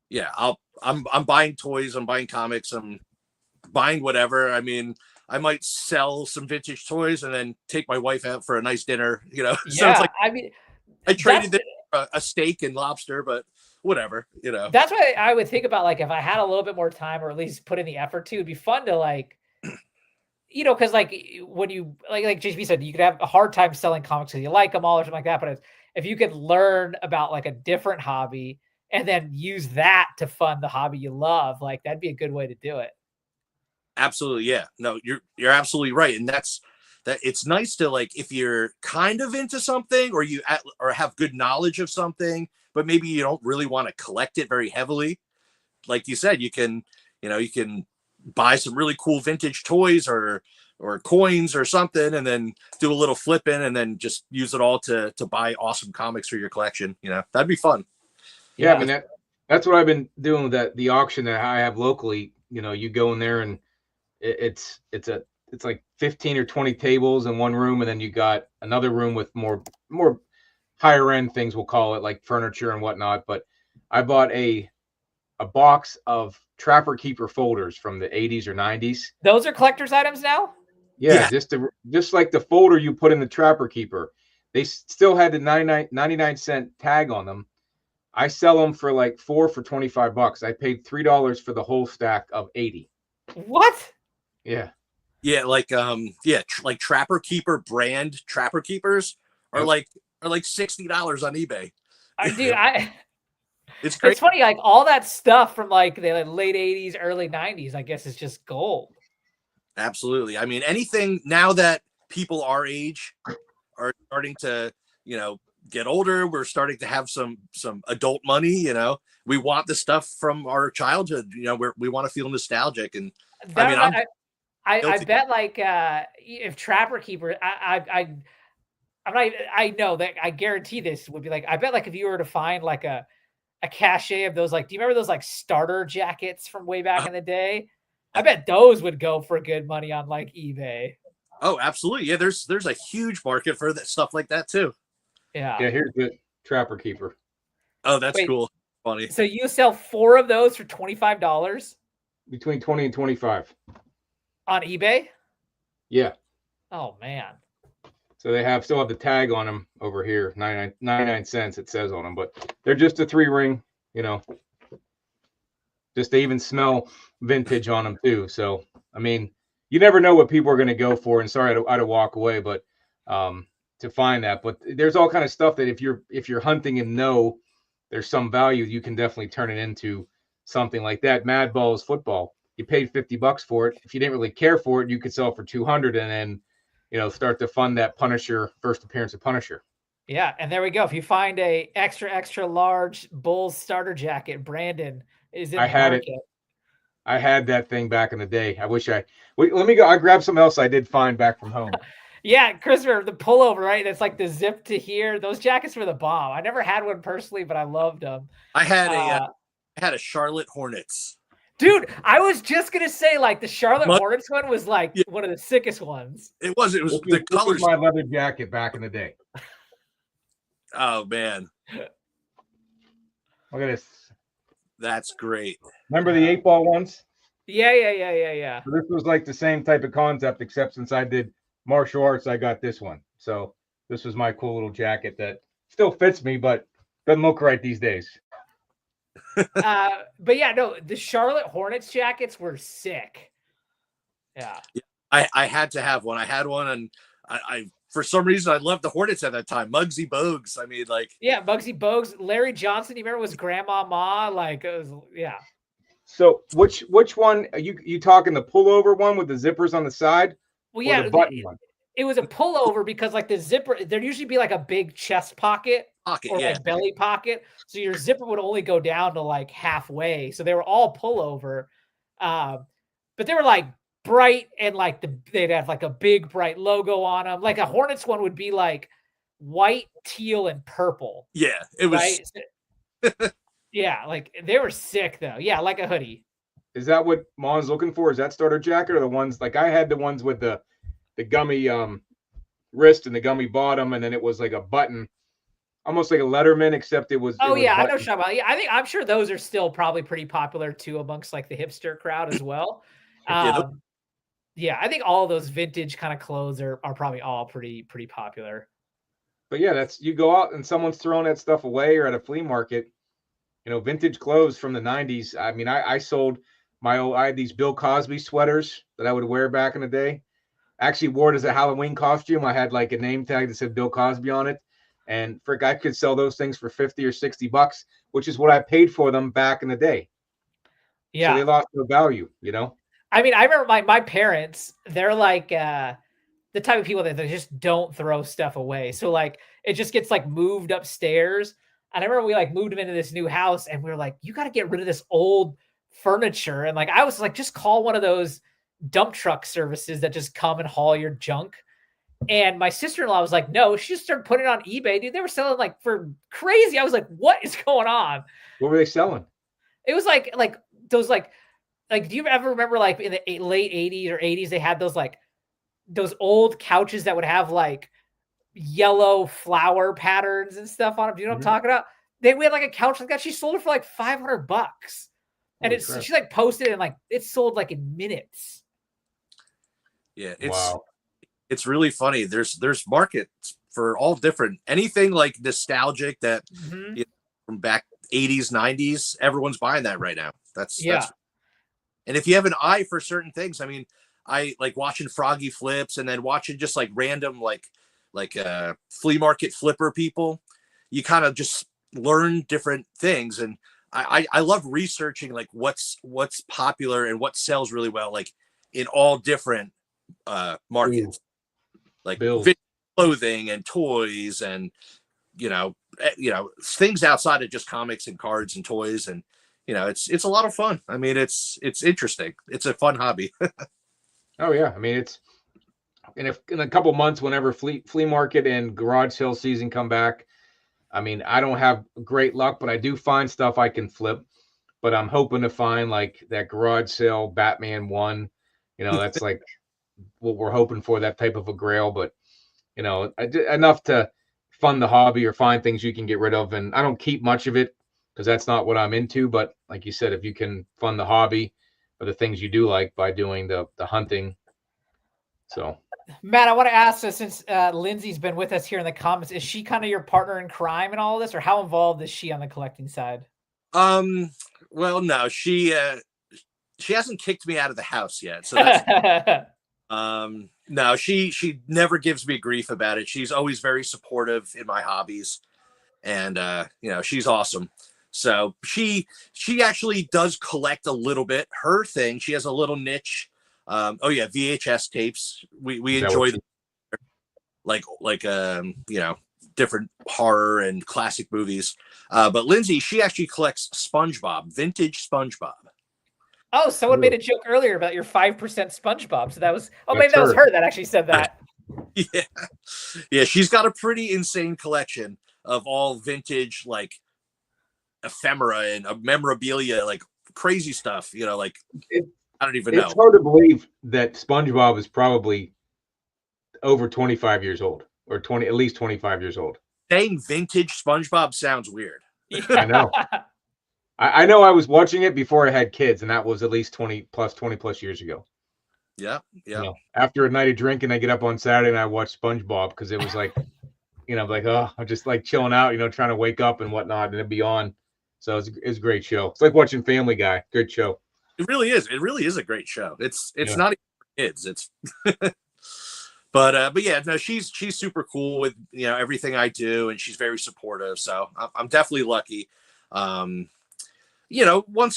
yeah, I'm buying toys, I'm buying comics, I'm buying whatever. I mean, I might sell some vintage toys and then take my wife out for a nice dinner, you know. Yeah, So it's like I mean, I traded a steak and lobster, but whatever, you know. that's what I would think about. Like, if I had a little bit more time, or at least put in the effort to, it'd be fun to like, because like when you like JP said, you could have a hard time selling comics because you like them all or something like that. But if you could learn about like a different hobby and then use that to fund the hobby you love, like that'd be a good way to do it. Absolutely, yeah. No, you're absolutely right, and that it's nice to, like, if you're kind of into something, or or have good knowledge of something, but maybe you don't really want to collect it very heavily. Like you said, you can buy some really cool vintage toys or coins or something, and then do a little flipping, and then just use it all to buy awesome comics for your collection. You know, that'd be fun. Yeah, I mean that's what I've been doing with the auction that I have locally. You know, you go in there and it's like 15 or 20 tables in one room, and then you got another room with more higher end things, we'll call it, like furniture and whatnot. But I bought a box of Trapper Keeper folders from the 80s or 90s. Those are collector's items now? Yeah. Just like the folder you put in the Trapper Keeper. They still had the 99-cent tag on them. I sell them for like $4 for $25. I paid $3 for the whole stack of 80. What? Yeah. Yeah, like like Trapper Keeper brand Trapper Keepers are like $60 on eBay. Dude, it's great. It's funny, like all that stuff from like the late 80s, early 90s, I guess is just gold. Absolutely. I mean, anything now that people our age are starting to, get older, we're starting to have some adult money, we want the stuff from our childhood, we want to feel nostalgic. And I bet like if Trapper Keeper, I know that I guarantee this would be like, I bet like if you were to find like a cachet of those, like, do you remember those like starter jackets from way back in the day? I bet those would go for good money on like eBay. Oh, absolutely. Yeah, there's a huge market for that stuff like that too. Yeah. Yeah, here's the Trapper Keeper. Oh, that's cool. Funny. So you sell 4 of those for $25? Between 20 and 25. On eBay? Yeah. Oh man. So they still have the tag on them over here, 99 cents it says on them, but they're just a 3-ring, just they even smell vintage on them too. So, I mean, you never know what people are going to go for, and sorry I had to walk away, but to find that, but there's all kind of stuff that if you're hunting and know there's some value, you can definitely turn it into something like that. Mad Balls football, you paid $50 for it. If you didn't really care for it, you could sell it for 200 and then start to fund that Punisher first appearance of Punisher. Yeah, and there we go. If you find a extra large Bulls starter jacket, Brandon is in the market. I had that thing back in the day. I wish let me go. I grabbed something else I did find back from home. Yeah, Christopher, the pullover, right? That's like the zip to here. Those jackets were the bomb. I never had one personally, but I loved them. I had a Charlotte Hornets. Dude, I was just gonna say, like, the Charlotte Hornets one was like one of the sickest ones. It was the colors. My leather jacket back in the day. Oh man, look at this. That's great. Remember the 8-ball ones? Yeah. So this was like the same type of concept, except since I did martial arts, I got this one. So this was my cool little jacket that still fits me, but doesn't look right these days. But yeah, no, the Charlotte Hornets jackets were sick. Yeah. I had to have one. I had one, and I for some reason I loved the Hornets at that time. Muggsy Bogues. I mean, like, yeah, Muggsy Bogues. Larry Johnson, you remember, was Grandma Ma? Like, it was, yeah. So which one are you talking, the pullover one with the zippers on the side? Well, yeah, the button one? It was a pullover because like the zipper, there'd usually be like a big chest pocket or like belly pocket. So your zipper would only go down to like halfway. So they were all pullover. But but they were like bright and like they'd have like a big bright logo on them. Like a Hornets one would be like white, teal, and purple. Yeah, it was. Right? Yeah, like they were sick though. Yeah, like a hoodie. Is that what Mon's looking for? Is that starter jacket, or the ones like I had the ones with the gummy wrist and the gummy bottom, and then it was like a button, almost like a Letterman, except it was. Oh, it was yeah, I know button. what you're talking about. Yeah, I'm sure those are still probably pretty popular too amongst like the hipster crowd as well. Yeah, I think all of those vintage kind of clothes are probably all pretty popular. But yeah, that's, you go out and someone's throwing that stuff away, or at a flea market, vintage clothes from the 90s. I mean, I sold I had these Bill Cosby sweaters that I would wear back in the day. I actually wore it as a Halloween costume. I had like a name tag that said Bill Cosby on it. And I could sell those things for 50 or 60 bucks, which is what I paid for them back in the day. Yeah. So they lost no value, I mean, I remember my parents, they're like the type of people that they just don't throw stuff away. So like it just gets like moved upstairs. And I remember we like moved them into this new house and we were like, you got to get rid of this old furniture. And like, I was like, just call one of those dump truck services that just come and haul your junk. And my sister-in-law was like, no, she just started putting it on eBay. Dude, they were selling like for crazy. I was like, what is going on? What were they selling? It was like those like, do you ever remember like in the late 80s or 80s, they had those like those old couches that would have like yellow flower patterns and stuff on them. Do you know what I'm talking about? We had like a couch like that. She sold it for like $500. And she like posted it and like it sold like in minutes. Yeah, it's really funny. There's markets for all different, anything like nostalgic that from back 80s, 90s, everyone's buying that right now. That's and if you have an eye for certain things, I mean, I like watching Froggy Flips and then watching just like random like flea market flipper people. You kind of just learn different things, and I love researching like what's popular and what sells really well, like in all different markets. Like clothing and toys and things outside of just comics and cards and toys, and it's a lot of fun. I mean, it's interesting. It's a fun hobby. Oh yeah, I mean, it's in a couple months, whenever flea market and garage sale season come back, I mean, I don't have great luck, but I do find stuff I can flip. But I'm hoping to find like that garage sale Batman 1. That's like what we're hoping for, that type of a grail. But enough to fund the hobby or find things you can get rid of. And I don't keep much of it because that's not what I'm into. But like you said, if you can fund the hobby or the things you do like by doing the hunting. So Matt, I want to ask, since Lindsay's been with us here in the comments, is she kind of your partner in crime and all of this, or how involved is she on the collecting side? Well, no, she hasn't kicked me out of the house yet. So that's no, she never gives me grief about it. She's always very supportive in my hobbies, and she's awesome. So she actually does collect a little bit. Her thing, she has a little niche. VHS tapes. We enjoy different horror and classic movies. But Lindsay, she actually collects SpongeBob, vintage SpongeBob. Oh, someone made a joke earlier about your 5% SpongeBob. So that was, maybe that was her that actually said that. Yeah. She's got a pretty insane collection of all vintage, like ephemera and memorabilia, like crazy stuff. I don't even know. It's hard to believe that SpongeBob is probably over 25 years old, or at least 25 years old. Saying vintage SpongeBob sounds weird. I know. I know I was watching it before I had kids, and that was at least 20 plus years ago. Yeah. After a night of drinking, I get up on Saturday and I watch SpongeBob because it was like, I'm just like chilling out, trying to wake up and whatnot, and it'd be on. So it's a great show. It's like watching Family Guy. Good show. It really is. It really is a great show. It's not even for kids. It's but yeah, no, she's super cool with everything I do, and she's very supportive. So I'm definitely lucky. Once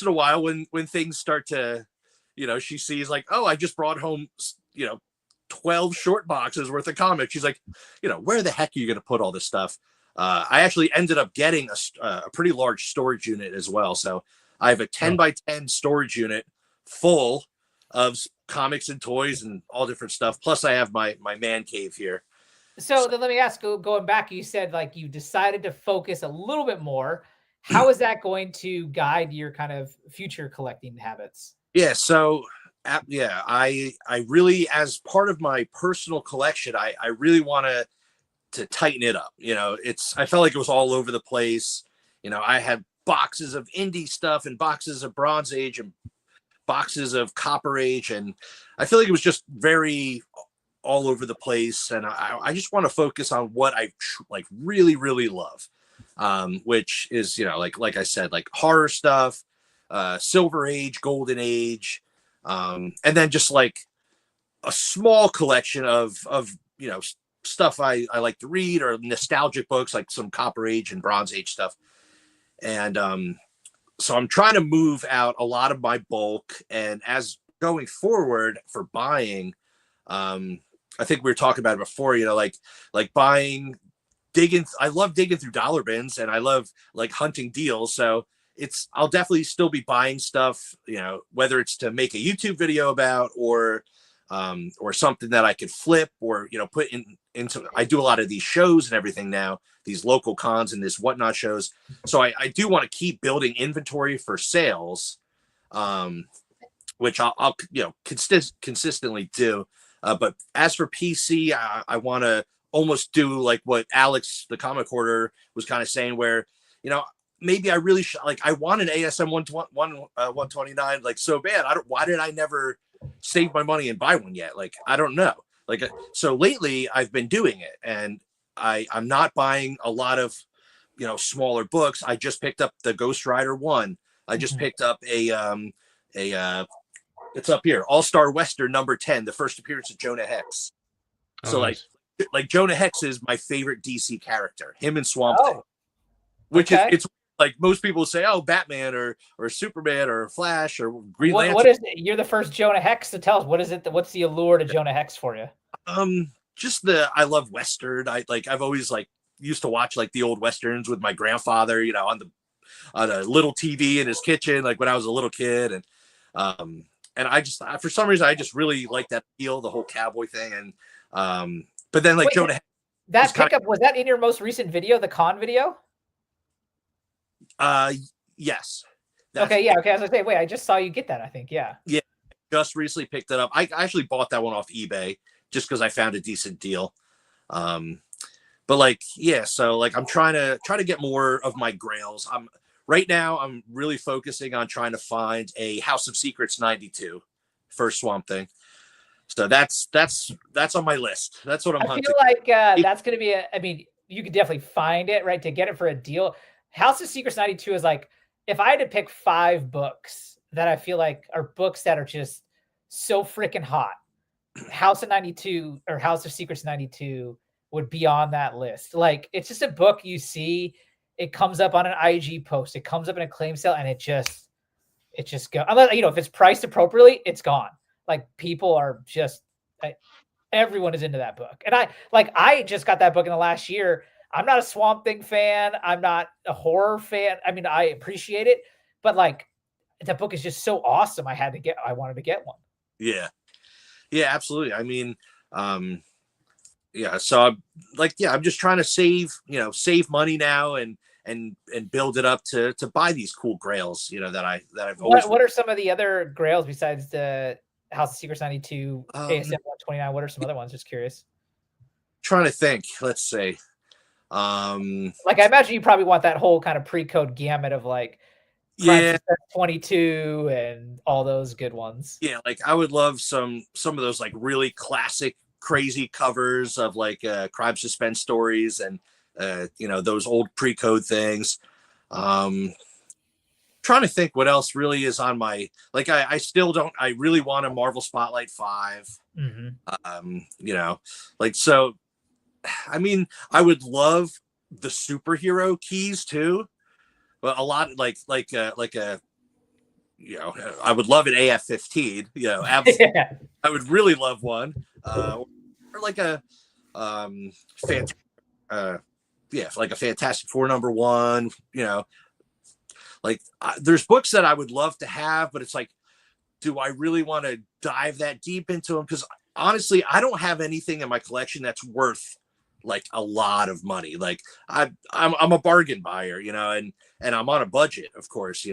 in a while when things start to, she sees like, oh, I just brought home 12 short boxes worth of comics. She's like, where the heck are you going to put all this stuff? I actually ended up getting a pretty large storage unit as well. So I have a 10 by 10 storage unit full of comics and toys and all different stuff. Plus I have my man cave here. So then let me ask, going back, you said like you decided to focus a little bit more. How is that going to guide your kind of future collecting habits? Yeah. So yeah, I really, as part of my personal collection, I really want to tighten it up. You know, I felt like it was all over the place. You know, I had boxes of indie stuff and boxes of Bronze Age and boxes of Copper Age, and I feel like it was just very all over the place. And I just want to focus on what I like really, really love, which is, you know, like I said, like horror stuff, Silver Age, Golden Age, and then just like a small collection of you know, stuff I like to read, or nostalgic books like some Copper Age and Bronze Age stuff. And so I'm trying to move out a lot of my bulk, and as going forward for buying, I think we were talking about it before, you know, like buying, digging. I love digging through dollar bins, and I love like hunting deals. So I'll definitely still be buying stuff, you know, whether it's to make a YouTube video about, or something that I could flip, or, you know, put into. I do a lot of these shows and everything now, these local cons and this whatnot shows. So I do want to keep building inventory for sales, which I'll you know, consistently do. But as for PC, I want to almost do like what Alex, the comic hoarder, was kind of saying, where, you know, maybe I really like, I want an ASM 129 like so bad. Why did I never save my money and buy one yet? Like, I don't know. Like, so lately I've been doing it, and I'm not buying a lot of, you know, smaller books. I just picked up the Ghost Rider 1. I just picked up it's up here, All-Star Western number 10, the first appearance of Jonah Hex. So nice. like Jonah Hex is my favorite DC character, him and Swamp Thing, which is, it's like most people say, oh, Batman or Superman or Flash or Green Lantern. What is it? You're the first Jonah Hex to tell us. What is it? What's the allure to Jonah Hex for you? Just I love Western. I've always like used to watch like the old Westerns with my grandfather, you know, on a little TV in his kitchen, like when I was a little kid. And I just, for some reason, I just really like that feel, the whole cowboy thing. And, but then like Jonah, that pickup, was that in your most recent video, the con video? Yes. Okay. Yeah. Okay. I was gonna say, wait, I just saw you get that, I think. Yeah. Yeah. Just recently picked it up. I actually bought that one off eBay just because I found a decent deal. But like, yeah, so like I'm trying to get more of my grails. Right now, I'm really focusing on trying to find a House of Secrets 92 for Swamp Thing. So that's on my list. That's what I'm hunting. I feel like that's going to be I mean, you could definitely find it, right, to get it for a deal. House of Secrets 92 is like, if I had to pick 5 books that I feel like are books that are just so freaking hot, House of 92 or House of Secrets 92 would be on that list. Like, it's just a book you see. It comes up on an IG post. It comes up in a claim sale, and it just goes. Unless, you know, if it's priced appropriately, it's gone. Like, people are just, everyone is into that book. And I just got that book in the last year. I'm not a Swamp Thing fan. I'm not a horror fan. I mean, I appreciate it, but like, that book is just so awesome. I wanted to get one. Yeah. Yeah, absolutely. I mean, yeah, so I'm just trying to save money now and build it up to buy these cool grails, you know, that I've always. What are some of the other grails besides the House of Secrets 92, ASM 129? What are some other ones? Just curious. Trying to think. Let's say. Like, I imagine you probably want that whole kind of pre-code gamut of like, yeah, 22 and all those good ones. Yeah, like I would love some of those like really classic, crazy covers of like crime suspense stories and you know, those old pre-code things. Trying to think what else really is on my, like, I really want a Marvel Spotlight 5. Mm-hmm. You know, like, so I mean, I would love the superhero keys too, but a lot like a, you know, I would love an AF-15, you know, absolutely. Yeah. I would really love one, or like a like a Fantastic Four #1, you know, like there's books that I would love to have, but it's like, do I really want to dive that deep into them? Because honestly, I don't have anything in my collection that's worth like a lot of money. Like I'm a bargain buyer, and I'm on a budget, of course,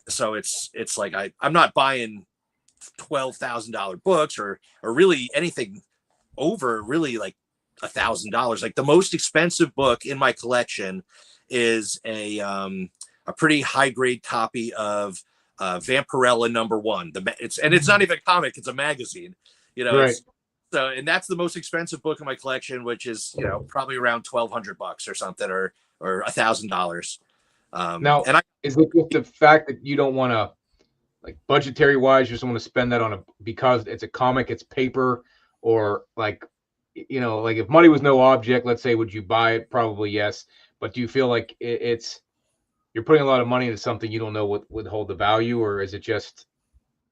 So it's like I'm not buying $12,000 books or really anything over really like $1,000. Like the most expensive book in my collection is a pretty high grade copy of Vampirella #1. It's not even a comic; it's a magazine. Right. And that's the most expensive book in my collection, which is probably around $1,200 or something, or $1,000. Now, and is it just the fact that you don't want to, like budgetary wise, you just want to spend that on because it's a comic, it's paper, or like, like if money was no object, let's say, would you buy it? Probably yes. But do you feel like you're putting a lot of money into something you don't know what would hold the value, or is it just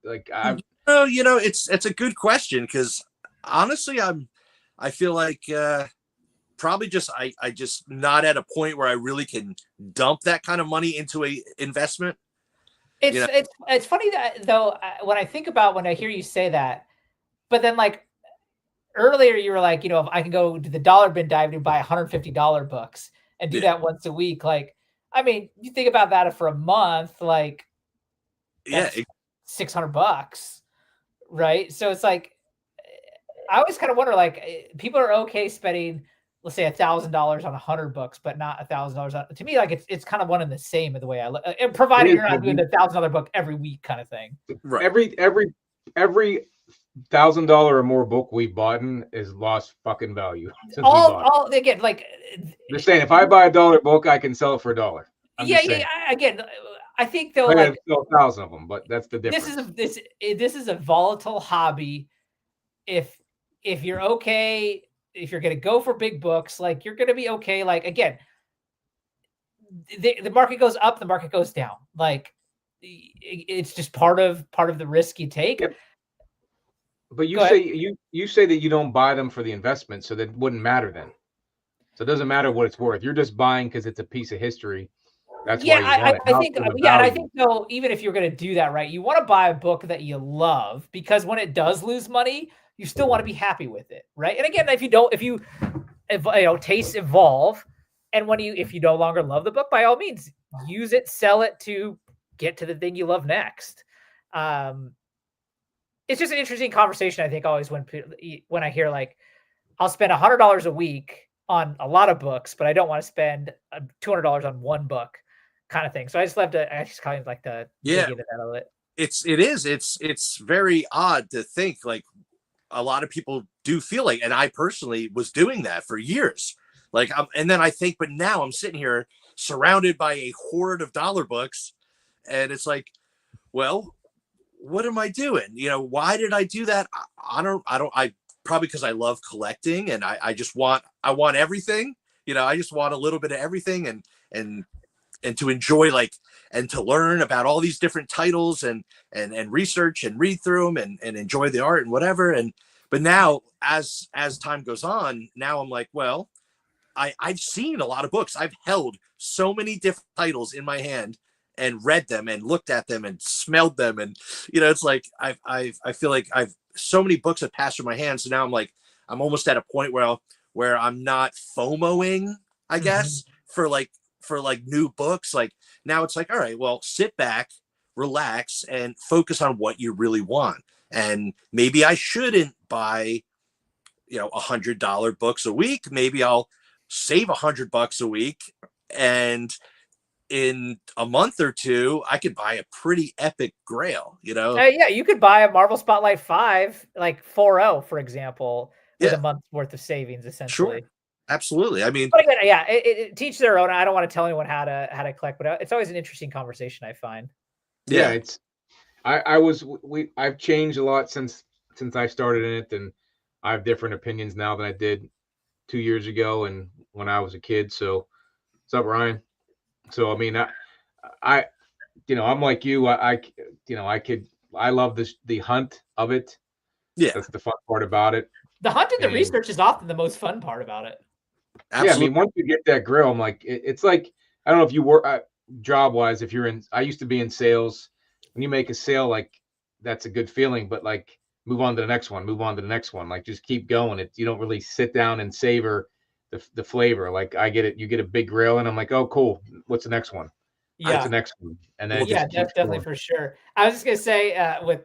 like it's a good question, because honestly, I feel like probably just I just not at a point where I really can dump that kind of money into a investment. It's funny that though when I hear you say that, but then like earlier you were like, if I can go to the dollar bin dive and buy $150 books and do that once a week, like, I mean, you think about that for a month, like, $600, right? So it's like, I always kind of wonder, like, people are okay spending, let's say, $1,000 on 100 books, but not $1,000 on. To me, like, it's kind of one and the same in the way I look, provided you're not doing the $1,000 book every week kind of thing. Right. Every $1,000 or more book we've bought is lost fucking value. All again, like they're saying, if I buy $1 book, I can sell it for $1. Again, I think though, I like sell 1,000 of them, but that's the difference. This is a volatile hobby. If you're okay, if you're gonna go for big books, like you're gonna be okay. Like again, the market goes up, the market goes down. Like it's just part of the risk you take. Yep. But you say that you don't buy them for the investment, so that wouldn't matter then. So it doesn't matter what it's worth. You're just buying because it's a piece of history. That's why you want it. I think though, even if you're going to do that, right, you want to buy a book that you love, because when it does lose money, you still want to be happy with it, right? And again, tastes evolve, and if you no longer love the book, by all means, use it, sell it to get to the thing you love next. It's just an interesting conversation, I think, always when I hear like, I'll spend $100 a week on a lot of books, but I don't want to spend $200 on one book, kind of thing. So I just kind of like to dig into that a little bit. It's very odd to think like a lot of people do feel like, and I personally was doing that for years. Like, and then I think, but now I'm sitting here surrounded by a horde of dollar books, and it's like, well, what am I doing? Why did I do that? I probably because I love collecting, and I want everything. I just want a little bit of everything, and to enjoy, like, and to learn about all these different titles and research and read through them and enjoy the art and whatever. But now as time goes on, now I'm like, well, I've seen a lot of books. I've held so many different titles in my hand and read them and looked at them and smelled them. And, it's like, I feel like so many books have passed through my hands. So now I'm almost at a point where I'm not FOMOing, I guess, for new books. Like now it's like, all right, well, sit back, relax, and focus on what you really want. And maybe I shouldn't buy, $100 books a week. Maybe I'll save $100 a week, and in a month or two, I could buy a pretty epic grail, you could buy a Marvel Spotlight 5, like 4.0, for example, with a month's worth of savings, essentially. Sure. Absolutely. I mean, but again, it teach their own. I don't want to tell anyone how to collect, but it's always an interesting conversation, I find. Yeah, I've changed a lot since I started in it, and I have different opinions now than I did 2 years ago and when I was a kid. So, what's up, Ryan? So, I mean, I'm like you. I love the hunt of it. Yeah, that's the fun part about it. The hunt and the research is often the most fun part about it. Absolutely. Yeah, I mean, once you get that grill, I'm like, it's like, I don't know if you work job wise. If you're in, I used to be in sales. When you make a sale, like that's a good feeling. But like, move on to the next one, move on to the next one. Like, just keep going. You don't really sit down and savor the flavor. Like, I get it. You get a big grill, and I'm like, oh, cool. What's the next one? What's the next one? And then it just keeps definitely going. for sure. I was just gonna say with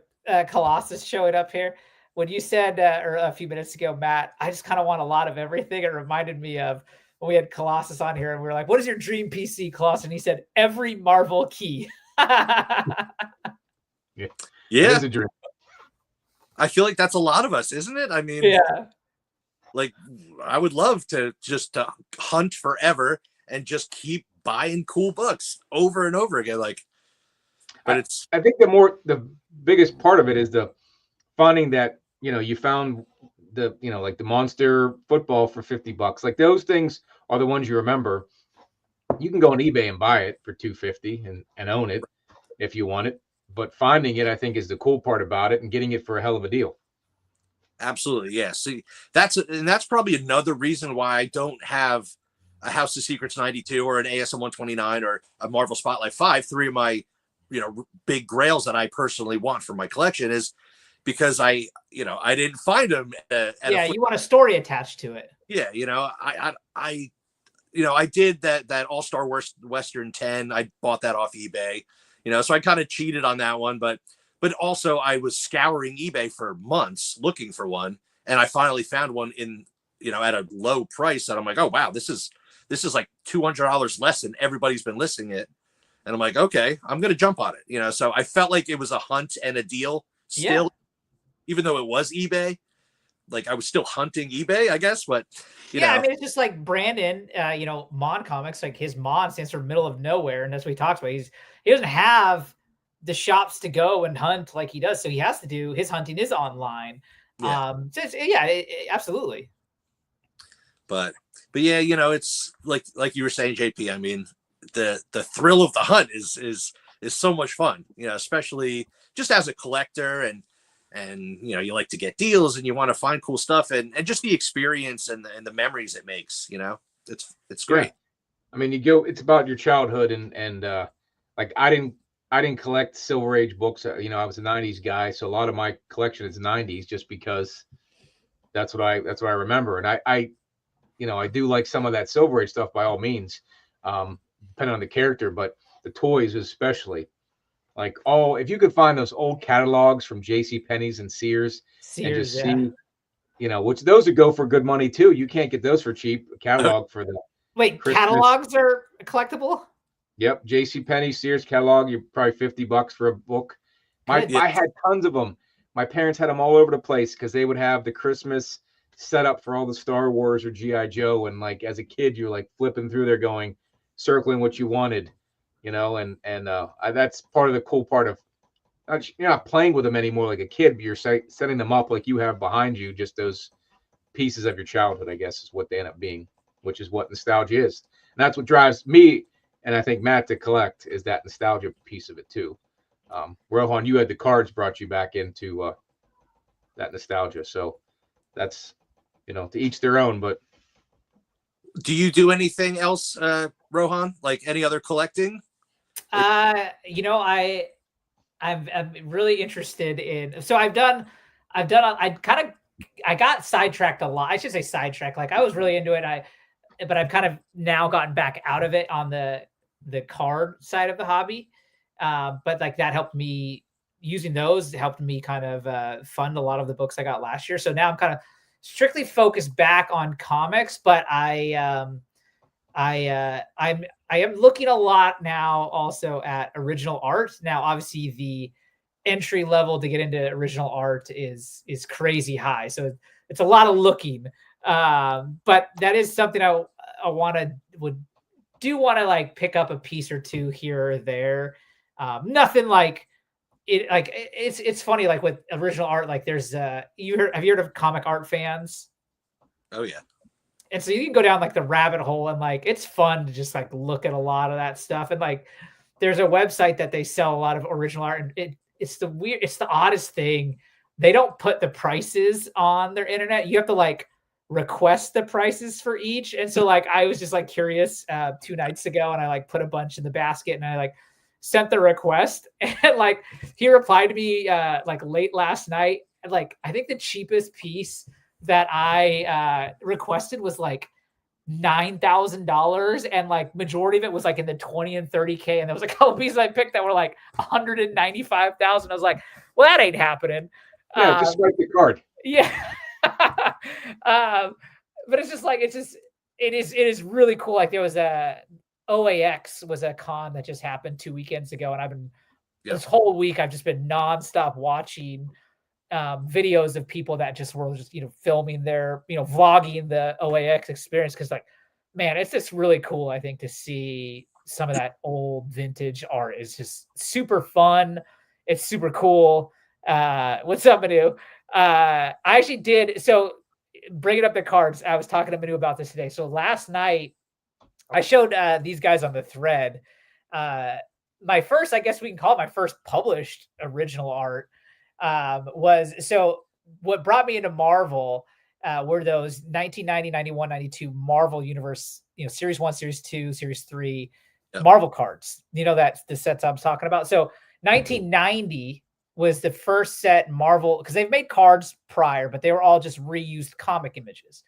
Colossus showing up here, when you said or a few minutes ago, Matt, I just kind of want a lot of everything. It reminded me of when we had Colossus on here, and we were like, "What is your dream PC, Colossus?" And he said, "Every Marvel key." Yeah, Yeah, it is a dream. I feel like that's a lot of us, isn't it? I mean, yeah, like I would love to just hunt forever and just keep buying cool books over and over again. Like, but I think the biggest part of it is the finding that, you found like the monster football for $50. Like, those things are the ones you remember. You can go on eBay and buy it for $250 and own it if you want it. But finding it, I think, is the cool part about it, and getting it for a hell of a deal. absolutely, yeah. See, that's probably another reason why I don't have a House of Secrets 92 or an ASM 129 or a Marvel Spotlight 5, three of my big grails that I personally want for my collection, is because I didn't find them you want a story attached to it. Yeah, I did that All-Star Western 10. I bought that off eBay, so I kind of cheated on that one, but also I was scouring eBay for months looking for one, and I finally found one in at a low price, and I'm like, oh wow, this is like $200 less than everybody's been listing it, and I'm like, okay, I'm gonna jump on it, so I felt like it was a hunt and a deal still, even though it was eBay. Like, I was still hunting eBay, I guess, but I mean, it's just like Brandon, Mon Comics, like his Mon stands for middle of nowhere, and that's what he talks about. He doesn't have the shops to go and hunt like he does, so he has to do his hunting is online. Absolutely. But yeah, it's like you were saying, JP. I mean, the thrill of the hunt is so much fun, especially just as a collector, and you like to get deals and you want to find cool stuff, and just the experience and the memories it makes, it's great. Yeah. I mean, it's about your childhood, and like, I didn't collect Silver Age books. I was a 90s guy, so a lot of my collection is 90s, just because that's what I remember. And I do like some of that Silver Age stuff, by all means, depending on the character, but the toys especially. Like, if you could find those old catalogs from J.C. Penney's and Sears, and just see, which those would go for good money too. You can't get those for cheap. A catalog for the Christmas. Catalogs are collectible? Yep, J.C. Penney, Sears catalog. You're probably $50 for a book. I had tons of them. My parents had them all over the place, because they would have the Christmas setup for all the Star Wars or G.I. Joe, and like, as a kid, you're like flipping through there, circling what you wanted. And that's part of the cool part of, you're not playing with them anymore like a kid, but you're setting them up like you have behind you, just those pieces of your childhood, I guess, is what they end up being, which is what nostalgia is. And that's what drives me, and I think Matt, to collect, is that nostalgia piece of it too. Rohan, you had the cards brought you back into that nostalgia. So that's, to each their own. But do you do anything else, Rohan? Like, any other collecting? I'm really interested in. So I got sidetracked a lot. I should say sidetracked. Like, I was really into it. But I've kind of now gotten back out of it on the card side of the hobby. But like, that helped me, using those helped me kind of fund a lot of the books I got last year. So now I'm kind of strictly focused back on comics, but I am looking a lot now also at original art. Now, obviously, the entry level to get into original art is crazy high, so it's a lot of looking. But that is something I want to like pick up a piece or two here or there. Nothing like it. Like, it's funny, like with original art, like there's have you heard of Comic Art Fans? Oh yeah. And so you can go down like the rabbit hole, and like, it's fun to just like look at a lot of that stuff. And like, there's a website that they sell a lot of original art, and it's the oddest thing. They don't put the prices on their internet. You have to like request the prices for each. And so like, I was just like curious 2 nights ago, and I like put a bunch in the basket, and I like sent the request, and like he replied to me like late last night. And like I think the cheapest piece that I requested was like $9,000, and like majority of it was like in the 20 and 30K, and there was a couple pieces I picked that were like 195,000. I was like, well, that ain't happening. Yeah, just swipe the card. Yeah. But it's just like it is really cool. Like there was a OAX was a con that just happened 2 weekends ago, and I've been this whole week I've just been nonstop watching videos of people that just were just filming their vlogging the OAX experience, because like, man, it's just really cool. I think to see some of that old vintage art is just super fun. It's super cool. What's up, Manu? I actually did so. Bringing up the cards, I was talking to Manu about this today. So last night, I showed these guys on the thread. My first, I guess we can call it my first published original art. Was so what brought me into Marvel were those 1990, 91, 92 Marvel Universe, Series 1, Series 2, Series 3 Marvel cards. That's the sets I'm talking about. So 1990 was the first set Marvel, because they've made cards prior, but they were all just reused comic images.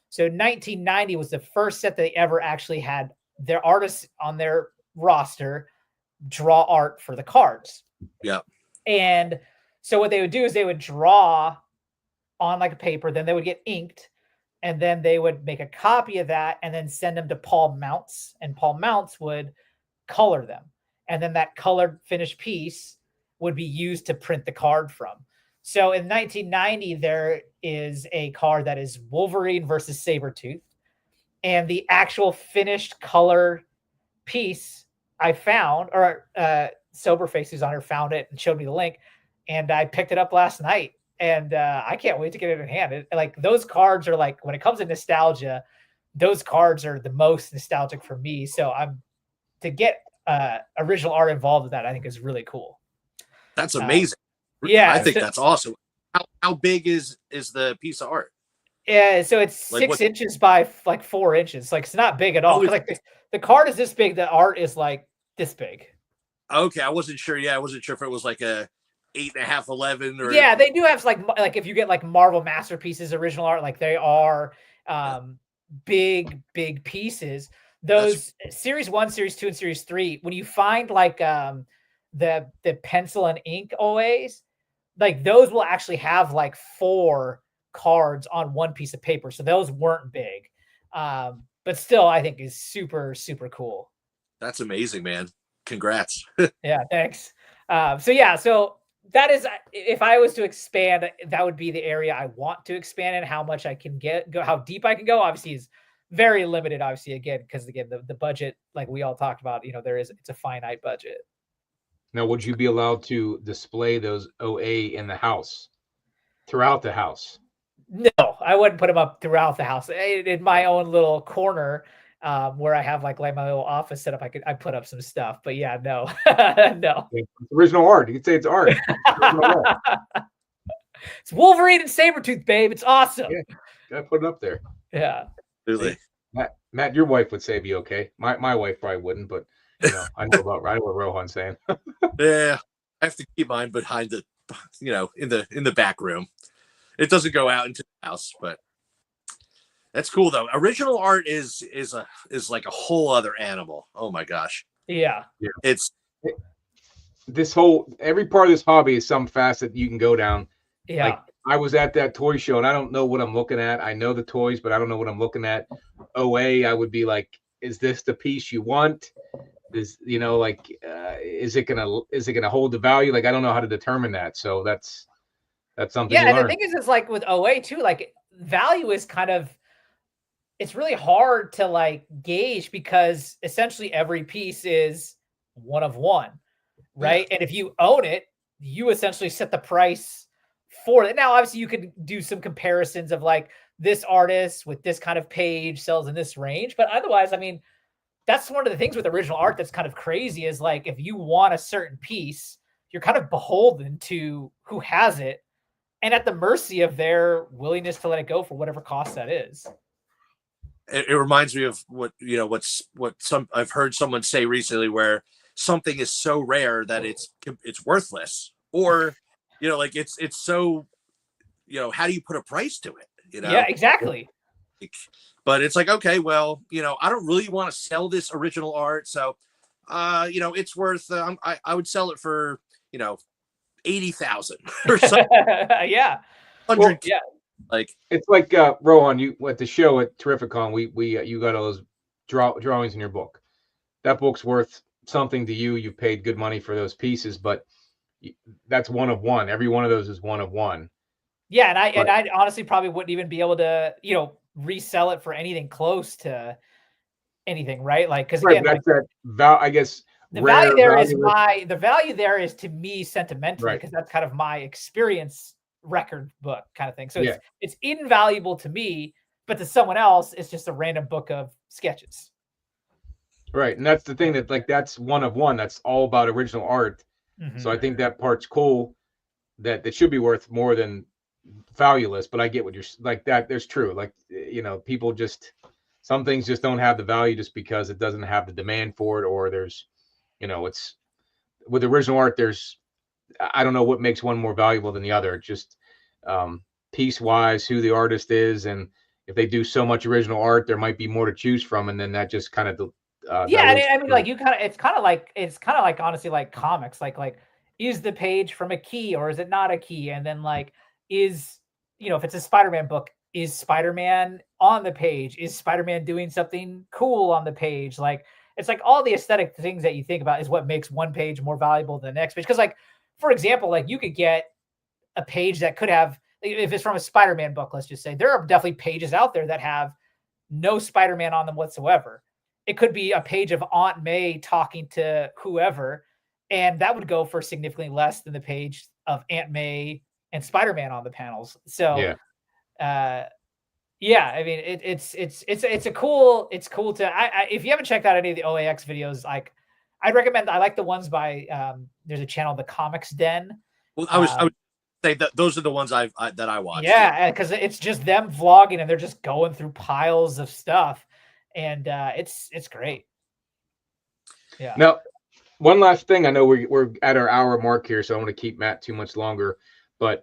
So 1990 was the first set that they ever actually had their artists on their roster draw art for the cards. Yeah. And so what they would do is they would draw on like a paper, then they would get inked, and then they would make a copy of that and then send them to Paul Mounts, and Paul Mounts would color them. And then that colored finished piece would be used to print the card from. So in 1990, there is a card that is Wolverine versus Sabretooth. And the actual finished color piece I found, or Soberface, who's on here, found it and showed me the link. And I picked it up last night. And I can't wait to get it in hand. Like those cards are like, when it comes to nostalgia, those cards are the most nostalgic for me. So to get original art involved with that, I think is really cool. That's amazing. Yeah, I think that's awesome. How big is the piece of art? Yeah, so it's Like 6 inches by like 4 inches. Like it's not big at all. Like the card is this big. The art is like this big. Okay, I wasn't sure. Yeah, I wasn't sure if it was like a 8.5, 11, or yeah, they do have like if you get like Marvel Masterpieces original art, like they are big pieces. Those Series 1, Series 2, and Series 3, when you find like the pencil and ink always, like those will actually have like 4 cards on one piece of paper. So those weren't big. But still I think is super, super cool. That's amazing, man. Congrats. Yeah, thanks. So that is, if I was to expand, that would be the area I want to expand in. How much I can go, how deep I can go, obviously is very limited, obviously, again, because again, the budget, like we all talked about, it's a finite budget. Now, would you be allowed to display those OA in the house, throughout the house? No, I wouldn't put them up throughout the house. In my own little corner, where I have like my little office set up, I put up some stuff. But yeah, no, no. It's original art. You could say it's art. It's Wolverine and Sabretooth, babe. It's awesome. Yeah, gotta put it up there. Yeah. Really. Matt, your wife would say be okay. My wife probably wouldn't, but I know what Rohan's saying. Yeah, I have to keep mine behind the, in the back room. It doesn't go out into the house, but that's cool though. Original art is like a whole other animal. Oh my gosh. Yeah. It's every part of this hobby is some facet you can go down. Yeah. Like I was at that toy show and I don't know what I'm looking at. I know the toys, but I don't know what I'm looking at. OA, I would be like, is this the piece you want? Is is it gonna hold the value? Like I don't know how to determine that. So that's something. Yeah, and the thing is, it's like with OA too, like value is kind of, it's really hard to like gauge, because essentially every piece is one of one, right? Yeah. And if you own it, you essentially set the price for it. Now, obviously, you could do some comparisons of like this artist with this kind of page sells in this range, but otherwise, I mean, that's one of the things with original art that's kind of crazy is like if you want a certain piece, you're kind of beholden to who has it and at the mercy of their willingness to let it go for whatever cost that is. It reminds me of what I've heard someone say recently, where something is so rare that it's worthless, or like it's so, how do you put a price to it? Yeah, exactly. But it's like, okay, well, I don't really want to sell this original art, so it's worth I would sell it for 80,000 or something. Yeah. 100. Well, yeah. Like, it's like Rohan, you at the show at Terrificon, we you got all those drawings in your book. That book's worth something to you. You've paid good money for those pieces, but that's one of one. Every one of those is one of one. Yeah, and I honestly probably wouldn't even be able to, resell it for anything close to anything, right? Like, because again, that's like, that I guess the rare, value there is to me sentimentally, right, because that's kind of my experience record book kind of thing. So yeah, it's invaluable to me, but to someone else, it's just a random book of sketches. right. And that's the thing, that like that's one of one. That's all about original art. So I think that part's cool. That should be worth more than valueless. But I get what you're like. That there's true. Like, people just, some things just don't have the value just because it doesn't have the demand for it, or there's, it's with original art. There's, I don't know what makes one more valuable than the other. Just piece wise, who the artist is, and if they do so much original art, there might be more to choose from, and then that just kind of yeah, I mean, like it's kind of like honestly like comics, like is the page from a key or is it not a key, and then like is if it's a Spider-Man book, is Spider-Man on the page, is Spider-Man doing something cool on the page, like it's like all the aesthetic things that you think about is what makes one page more valuable than the next page. Because like for example, like you could get a page that could have, if it's from a Spider-Man book, let's just say there are definitely pages out there that have no Spider-Man on them whatsoever. It could be a page of Aunt May talking to whoever, and that would go for significantly less than the page of Aunt May and Spider-Man on the panels. So, yeah, I mean, it's cool to, if you haven't checked out any of the OAX videos, like I'd recommend, I like the ones by, there's a channel, the Comics Den. Well, I would say that those are the ones that I watched. Yeah, because it's just them vlogging and they're just going through piles of stuff, and it's great. Yeah. Now, one last thing. I know we're at our hour mark here, so I don't want to keep Matt too much longer. But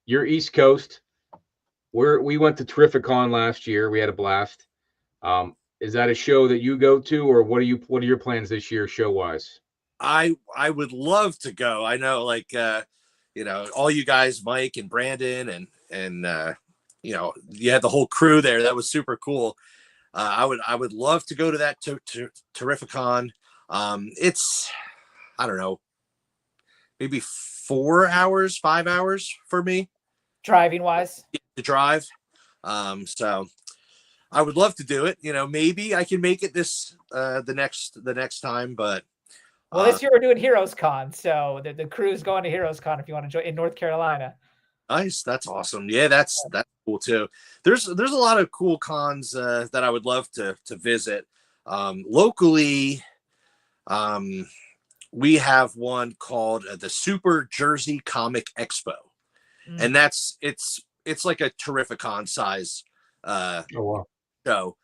you're East Coast. We went to Terrificon last year. We had a blast. Is that a show that you go to, or what are your plans this year, show wise? I would love to go. I know, like all you guys, Mike and Brandon, and you had the whole crew there. That was super cool. I would love to go to that to Terrificon. It's, I don't know, maybe 4 hours, 5 hours for me, driving wise, to drive. So I would love to do it. Maybe I can make it this the next time, but well, this year we're doing Heroes Con, so the crew's going to Heroes Con if you want to join in North Carolina. Nice, that's awesome. Yeah, that's cool too. There's a lot of cool cons that I would love to visit. Locally, we have one called the Super Jersey Comic Expo, and it's like a Terrificon size show,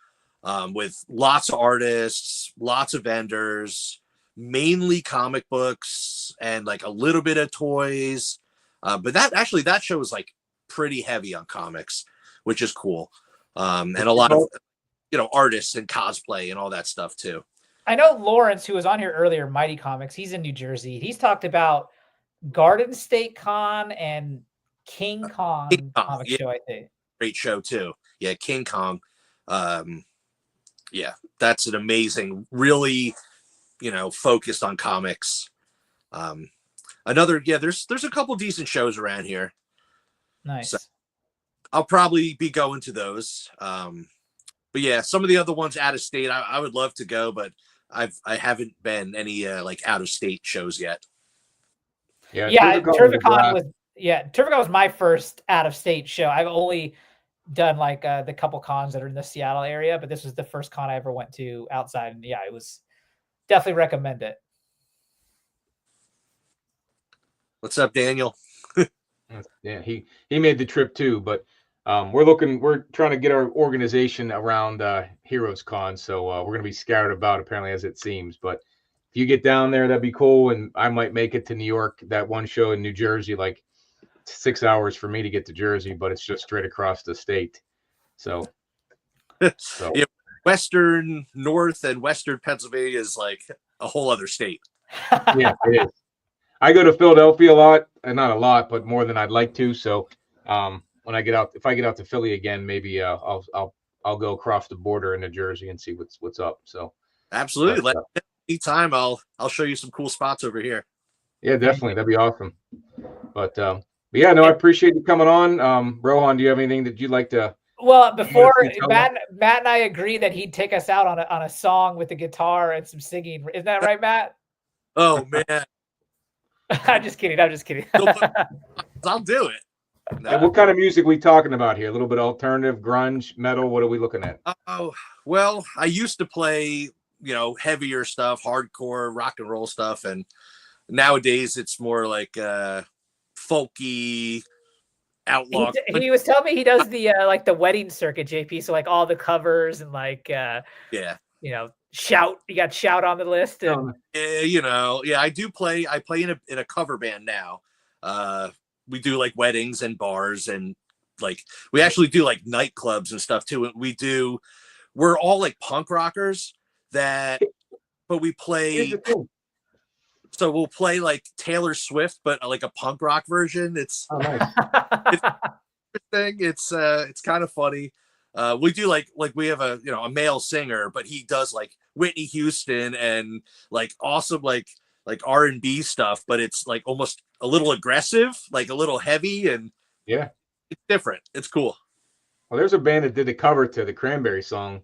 with lots of artists, lots of vendors, mainly comic books, and like a little bit of toys. But that show is like pretty heavy on comics, which is cool. And a lot of artists and cosplay and all that stuff too. I know Lawrence, who was on here earlier, Mighty Comics, he's in New Jersey. He's talked about Garden State Con and King Kong comic show, I think. Great show too. Yeah, King Kong. Yeah, that's an amazing, really, focused on comics. There's a couple decent shows around here. Nice. So I'll probably be going to those. But yeah, some of the other ones out of state, I would love to go, but I haven't been any like out of state shows yet. Yeah, Terrificon was my first out of state show. I've only done like the couple cons that are in the Seattle area, but this was the first con I ever went to outside, and yeah, it was definitely recommend it. What's up, Daniel? Yeah, he made the trip too, but we're trying to get our organization around Heroes Con, so we're going to be scattered about, apparently, as it seems. But if you get down there, that'd be cool. And I might make it to New York. That one show in New Jersey, like 6 hours for me to get to Jersey, but it's just straight across the state. So Yeah, Western North and Western Pennsylvania is like a whole other state. Yeah, it is. I go to Philadelphia a lot, and not a lot, but more than I'd like to. So when I get out, if I get out to Philly again, maybe I'll go across the border into Jersey and see what's up. So absolutely, but, anytime I'll show you some cool spots over here. Yeah, definitely, that'd be awesome. But yeah, no, I appreciate you coming on. Rohan, do you have anything that you'd like to? Well, before Matt and I agreed that he'd take us out on a song with the guitar and some singing. Isn't that right, Matt? Oh man. I'm just kidding. I'll do it. No. What kind of music we talking about here? A little bit alternative, grunge, metal. What are we looking at? Oh, well, I used to play, heavier stuff, hardcore rock and roll stuff, and nowadays it's more like folky, outlaw. He was telling me he does the like the wedding circuit, JP. So like all the covers and like shout. You got shout on the list. And... I do play. I play in a cover band now. We do like weddings and bars, and like we actually do like nightclubs and stuff too. We're all like punk rockers but we play. So we'll play like Taylor Swift, but like a punk rock version. It's nice. It's kind of funny. We do like we have a male singer, but he does like Whitney Houston and like awesome like R&B stuff, but it's like almost a little aggressive, like a little heavy, and yeah, it's different. It's cool. Well, there's a band that did the cover to the Cranberry song,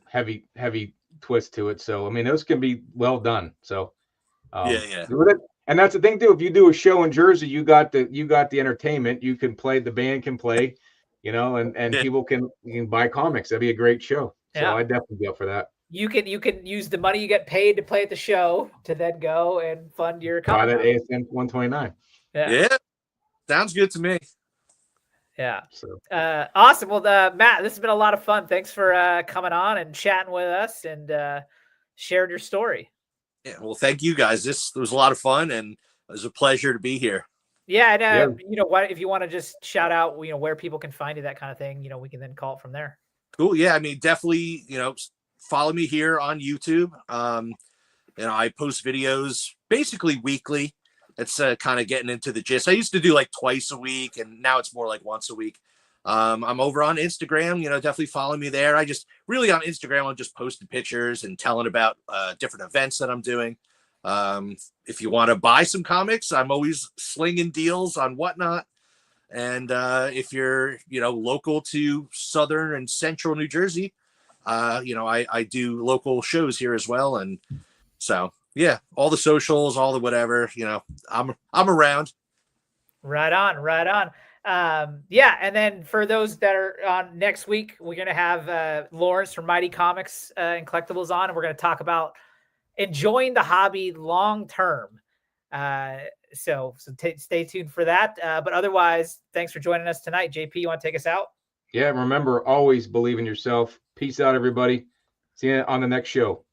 heavy twist to it. So I mean, those can be well done. So yeah. And that's the thing too. If you do a show in Jersey, you got the entertainment. You can play, the band can play, and people can buy comics. That'd be a great show. So I'd definitely be up for that. You can use the money you get paid to play at the show to then go and fund your comic. Buy that ASM 129. Yeah, sounds good to me. Yeah. So awesome. Well, Matt, this has been a lot of fun. Thanks for coming on and chatting with us and sharing your story. Yeah. Well, thank you guys. This was a lot of fun, and it was a pleasure to be here. Yeah, and if you want to just shout out, where people can find you, that kind of thing, we can then call it from there. Cool. Yeah, I mean, definitely, follow me here on YouTube. I post videos basically weekly. It's kind of getting into the gist. I used to do like twice a week, and now it's more like once a week. I'm over on Instagram, definitely follow me there. I just really on Instagram, I'm just posting pictures and telling about different events that I'm doing. If you want to buy some comics, I'm always slinging deals on Whatnot. And if you're, local to Southern and Central New Jersey, I do local shows here as well. And so, yeah, all the socials, all the whatever, I'm around. Right on. And then for those that are on next week, we're going to have Lawrence from Mighty Comics and Collectibles on, and we're going to talk about enjoying the hobby long term. So stay tuned for that. But otherwise, thanks for joining us tonight. JP, you want to take us out? Yeah, remember, always believe in yourself. Peace out, everybody. See you on the next show.